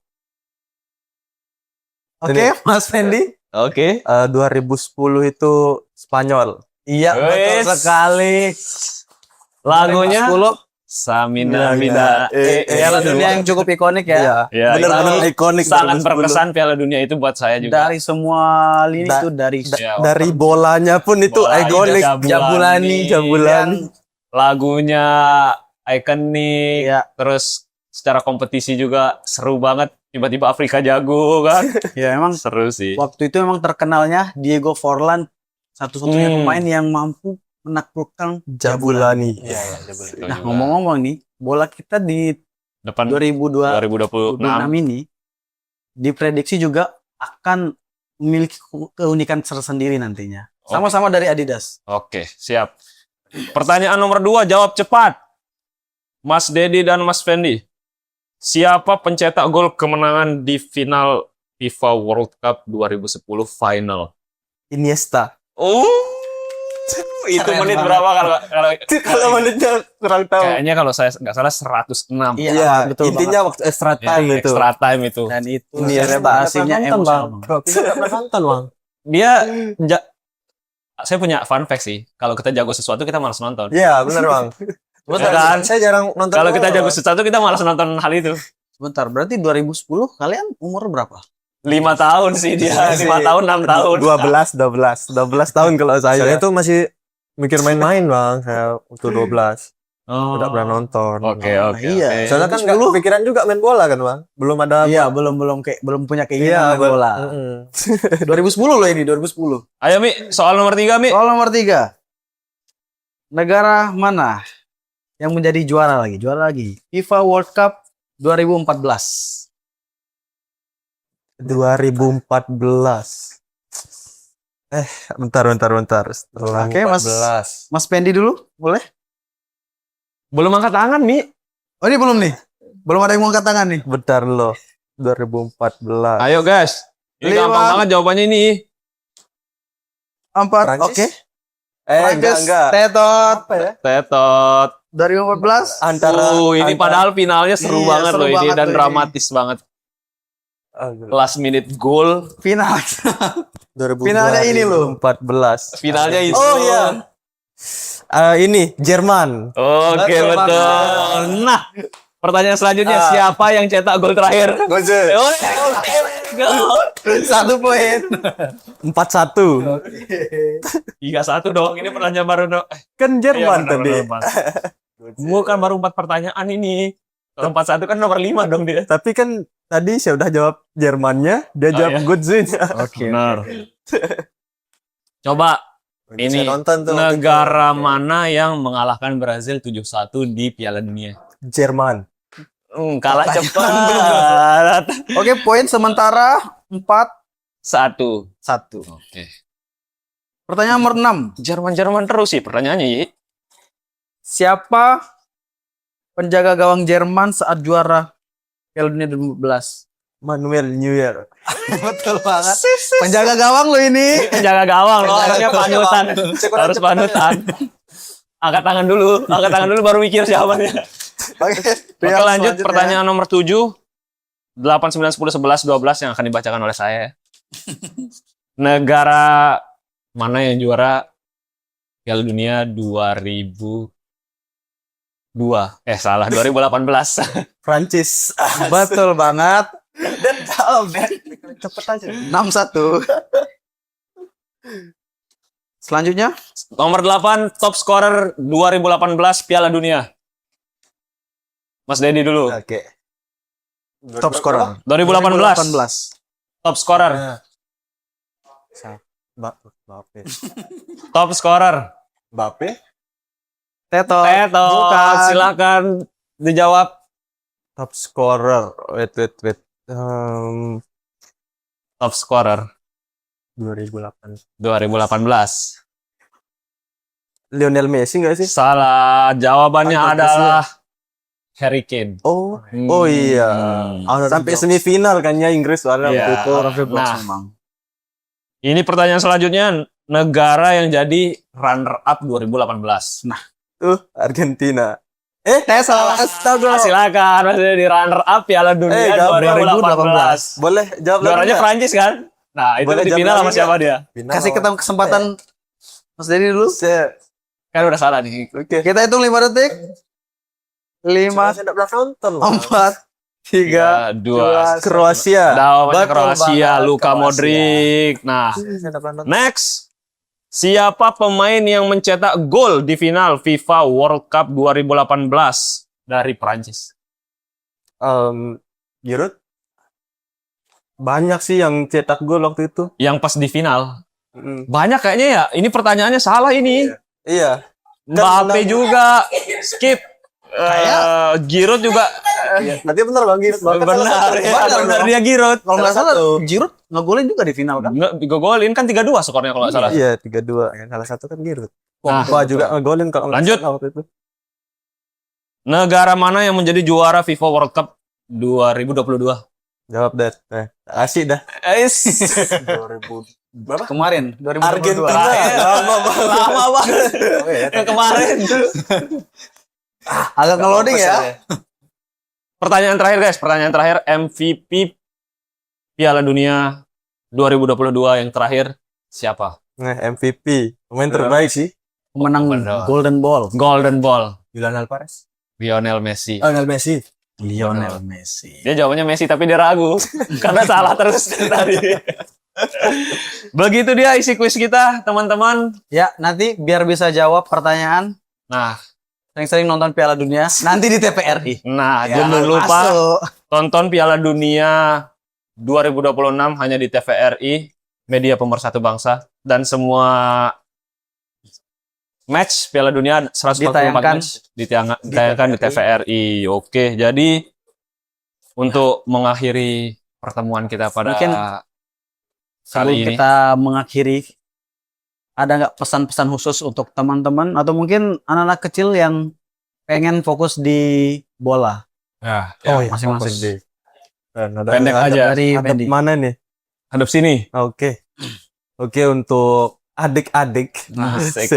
Oke, Mas Fendi. oke. 2010 itu Spanyol. Iya, Wes. betul sekali. Lagunya 2010 Samina Mina. Mina. Piala dunia yang cukup ikonik ya. Ya, Bener-bener itu ikonik. sangat 2010. berkesan Piala Dunia itu buat saya juga. Dari semua lini Da- itu dari Ya, Dari bolanya pun itu Bola, ikonik. Jabulani. Jabulani. Lagunya ikonik, ya, terus secara kompetisi juga seru banget. Tiba-tiba Afrika jago kan. ya emang Seru sih. waktu itu emang terkenalnya Diego Forlan satu-satunya pemain yang mampu menaklukkan Jabulani. Iya, Nah, Itu juga. ngomong-ngomong nih, bola kita di Depan 2026 2026. ini diprediksi juga akan memiliki keunikan tersendiri nantinya. Sama-sama dari Adidas. Oke, siap. Pertanyaan nomor 2, jawab cepat. Mas Dedi dan Mas Fendi. Siapa pencetak gol kemenangan di final FIFA World Cup 2010 final? Iniesta. Oh, itu Keren menit banget. berapa kalau Kalau menitnya kurang tahu. kayaknya kalau saya nggak salah 106. Iya, betul intinya waktu extra Ya, time itu. extra time itu. Dan itu Iniesta. celebrasinya Nggak pernah nonton, emosional. Bang. Kita nggak pernah nonton, Bang. Dia saya punya fun fact sih. Kalau kita jago sesuatu kita malas nonton. Iya, benar, Bang. Ya kan? Saya jarang nonton Kalau kita bola. jago sesuatu kita malas nonton hal itu. Sebentar, berarti 2010 kalian umur berapa? 5 tahun sih dia, 5 tahun, 6 tahun. 12 tahun kalau Saya saya. tuh masih mikir main-main, Bang. Saya waktu 12. Oh. Tidak pernah nonton. Oke, oke. iya. oke. Soalnya kan nggak kepikiran juga main bola kan, Bang. Belum ada. Iya, belum punya keinginan main Bang. bola. Mm-mm. 2010 loh ini, 2010. Ayo Mi, soal nomor 3 Mi. Soal nomor 3. Negara mana yang menjadi juara lagi? Juara lagi. FIFA World Cup 2014. 2014. Bentar. Setelah Oke, Mas. 14. Mas Pendi dulu, boleh? Belum angkat tangan Mi. Oh, ini belum nih. Belum ada yang mau angkat tangan nih. bentar loh. 2014. Ayo guys. Ini Lima. gampang banget jawabannya ini. 4. Prancis? Oke. Enggak. Tetot. Tetot. 2014. Antara Ini padahal finalnya seru Iya, banget seru loh ini banget dan loh ini. dramatis banget. Last minute goal. Final. 2014. Finalnya ini loh. 14. Finalnya itu. Oh iya. Ini Jerman. Oke, Betul betul. Nah, pertanyaan selanjutnya siapa yang cetak gol terakhir? Gojek. Oh, go. 1 poin. 4-1. 3-1 dong. Ini pertanyaan baru dong. Kan Jerman Iya, benar, tadi. benar, benar. Bukan baru 4 pertanyaan ini. Kalau 4-1 kan nomor 5 dong dia. Tapi kan tadi saya udah jawab Jermannya, dia Oh, jawab iya. Godzilla. Oke. Benar. Coba ini Saya nonton tuh. negara mana yang mengalahkan Brazil 7-1 di Piala Dunia? Jerman. Kalah cepat. Oke, poin sementara 4-1. 1. Oke. Pertanyaan nomor 6. Jerman terus sih pertanyaannya, Yi. Siapa penjaga gawang Jerman saat juara Piala Dunia 2012? Manuel Neuer. Betul banget. Penjaga gawang lo ini. Penjaga gawang loh, harusnya panutan. Harus panutan. Angkat tangan dulu baru mikir jawabannya. Oke, lanjut pertanyaan nomor 7. 8, 9, 10, 11, 12 yang akan dibacakan oleh saya. Negara mana yang juara Piala Dunia 2002? Salah, 2018. Prancis. Betul banget. Dan jawab deh. Cepet aja. 6-1. Selanjutnya, Nomor 8, top scorer 2018 Piala Dunia. Mas Dedi dulu. Oke. top scorer. 2018. Top scorer. Mbappe. Top scorer. Mbappe. Teto. Teto, Bukan. silakan dijawab. Top scorer. Wait. Top scorer 2008. 2018. Lionel Messi nggak sih? Salah, jawabannya Bagus, adalah Harry Kane. Oh iya. Sampai semifinal kan ya Inggris soalnya Iya. waktu itu. Nah, memang. ini pertanyaan selanjutnya, negara yang jadi runner up 2018. Nah, Argentina. Astaga. silakan Mas Dedi, runner up Piala Dunia jawab 2018. Boleh jawab Juaranya lagi nggak? Prancis kan? Nah, itu Boleh di jawab final lagi sama siapa dia? Kasih kita kesempatan Mas Dedi dulu. Kan udah salah nih. Oke. Kita hitung 5 detik. 5, Saya tidak pernah nonton loh. 4, 3, 2. Kroasia. Jawabannya Betul Kroasia, banget, Luka Kroasia. Modric. Nah, Saya tidak pernah nonton. next. Siapa pemain yang mencetak gol di final FIFA World Cup 2018 dari Prancis? Giroud. Banyak sih yang cetak gol waktu itu. Yang pas di final. Mm. Banyak kayaknya ya. Ini pertanyaannya salah ini. Iya. Mbappe juga. Skip. Giroud juga. Nanti benar Bang Giroud. Benar, ya, benar dia Giroud. Kalau nggak Salah salah, satu. Giroud ngegolin juga di final kan? Nggak, digogolin kan 3-2 skornya kalau nggak salah. Iya, 3-2. Salah satu kan Giroud. Nah, Pogba juga ngegolin kalau nggak lanjut. salah waktu itu. Negara mana yang menjadi juara FIFA World Cup 2022? Jawab dah. Asik dah. Berapa? Kemarin 2022. Argentina. Lama banget. Oh, iya, Yang kemarin. Agak ngeloading ya. Pertanyaan terakhir guys, pertanyaan terakhir MVP Piala Dunia 2022 yang terakhir siapa? Nah, MVP. Pemain terbaik sih. Pemenang Bener. Golden Ball. Golden Ball, Julian Alvarez. Lionel Messi. Lionel Messi. Lionel Messi. Dia jawabannya Messi tapi dia ragu karena salah terus dari tadi. Begitu dia isi kuis kita, teman-teman. Ya, nanti biar bisa jawab pertanyaan, Nah, sering-sering nonton Piala Dunia nanti di TVRI. jangan lupa tonton Piala Dunia 2026 hanya di TVRI, media pemersatu bangsa, dan semua match Piala Dunia 144 Ditayangkan. match ditayangkan di TVRI. Oke, jadi untuk mengakhiri pertemuan kita pada Mungkin kali Sebelum ini, kita mengakhiri, ada nggak pesan-pesan khusus untuk teman-teman atau mungkin anak-anak kecil yang pengen fokus di bola? ya, Oh, ya, masing-masing. pendek aja. Dari Hadap Fendi. mana nih? Hadap sini. Oke. Oke, untuk adik-adik. Asik.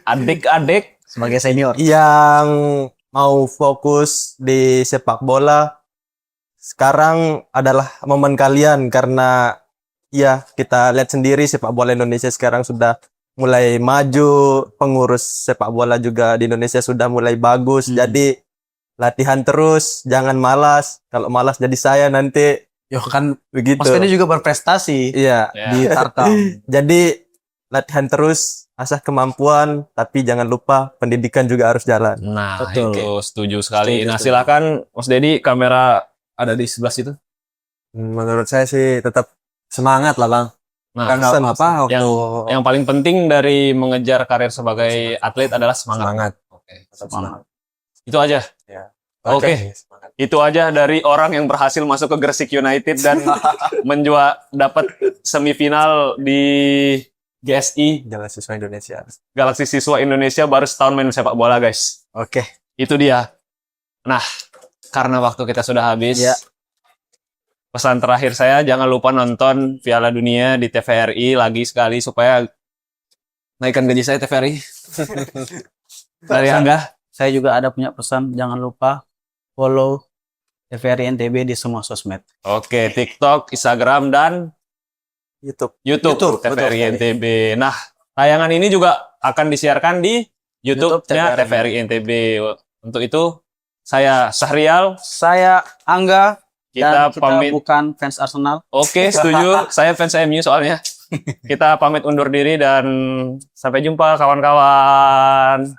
Adik-adik. Sebagai senior. yang mau fokus di sepak bola, sekarang adalah momen kalian karena ya kita lihat sendiri sepak bola Indonesia sekarang sudah mulai maju, pengurus sepak bola juga di Indonesia sudah mulai bagus. Jadi latihan terus, jangan malas. Kalau malas jadi saya nanti Yo kan begitu. Mas Fendi juga berprestasi Iya, Ya. di Tarkam. jadi latihan terus, asah kemampuan, tapi jangan lupa pendidikan juga harus jalan. Nah, Betul. itu setuju sekali. Setuju, Nah, setuju. silakan Mas Dedi, kamera ada di sebelah situ. Menurut saya sih tetap semangat lah Bang. Nah, Karena pesan- apa waktu yang paling penting dari mengejar karir sebagai atlet adalah semangat. semangat. Oke. Tetap semangat. Itu aja. Oke. Semangat. Itu aja dari orang yang berhasil masuk ke Gresik United dan dapat semifinal di GSI, Jalan siswa Indonesia. Galaksi Siswa Indonesia, baru setahun main sepak bola, guys. Oke. Itu dia. Nah, karena waktu kita sudah habis, Ya. pesan terakhir saya, jangan lupa nonton Piala Dunia di TVRI lagi sekali supaya naikkan gaji saya TVRI. Dari Angga. Saya juga ada punya pesan, jangan lupa follow TVRI NTB di semua sosmed. Oke, TikTok, Instagram, dan YouTube. YouTube, YouTube, TVRI betul. NTB. Nah, tayangan ini juga akan disiarkan di YouTube-nya YouTube TVRI NTB. Untuk itu, saya Sahrial, Saya Angga kita dan kita pamit. bukan fans Arsenal. Oke, setuju. Saya fans MU soalnya. Kita pamit undur diri dan sampai jumpa kawan-kawan.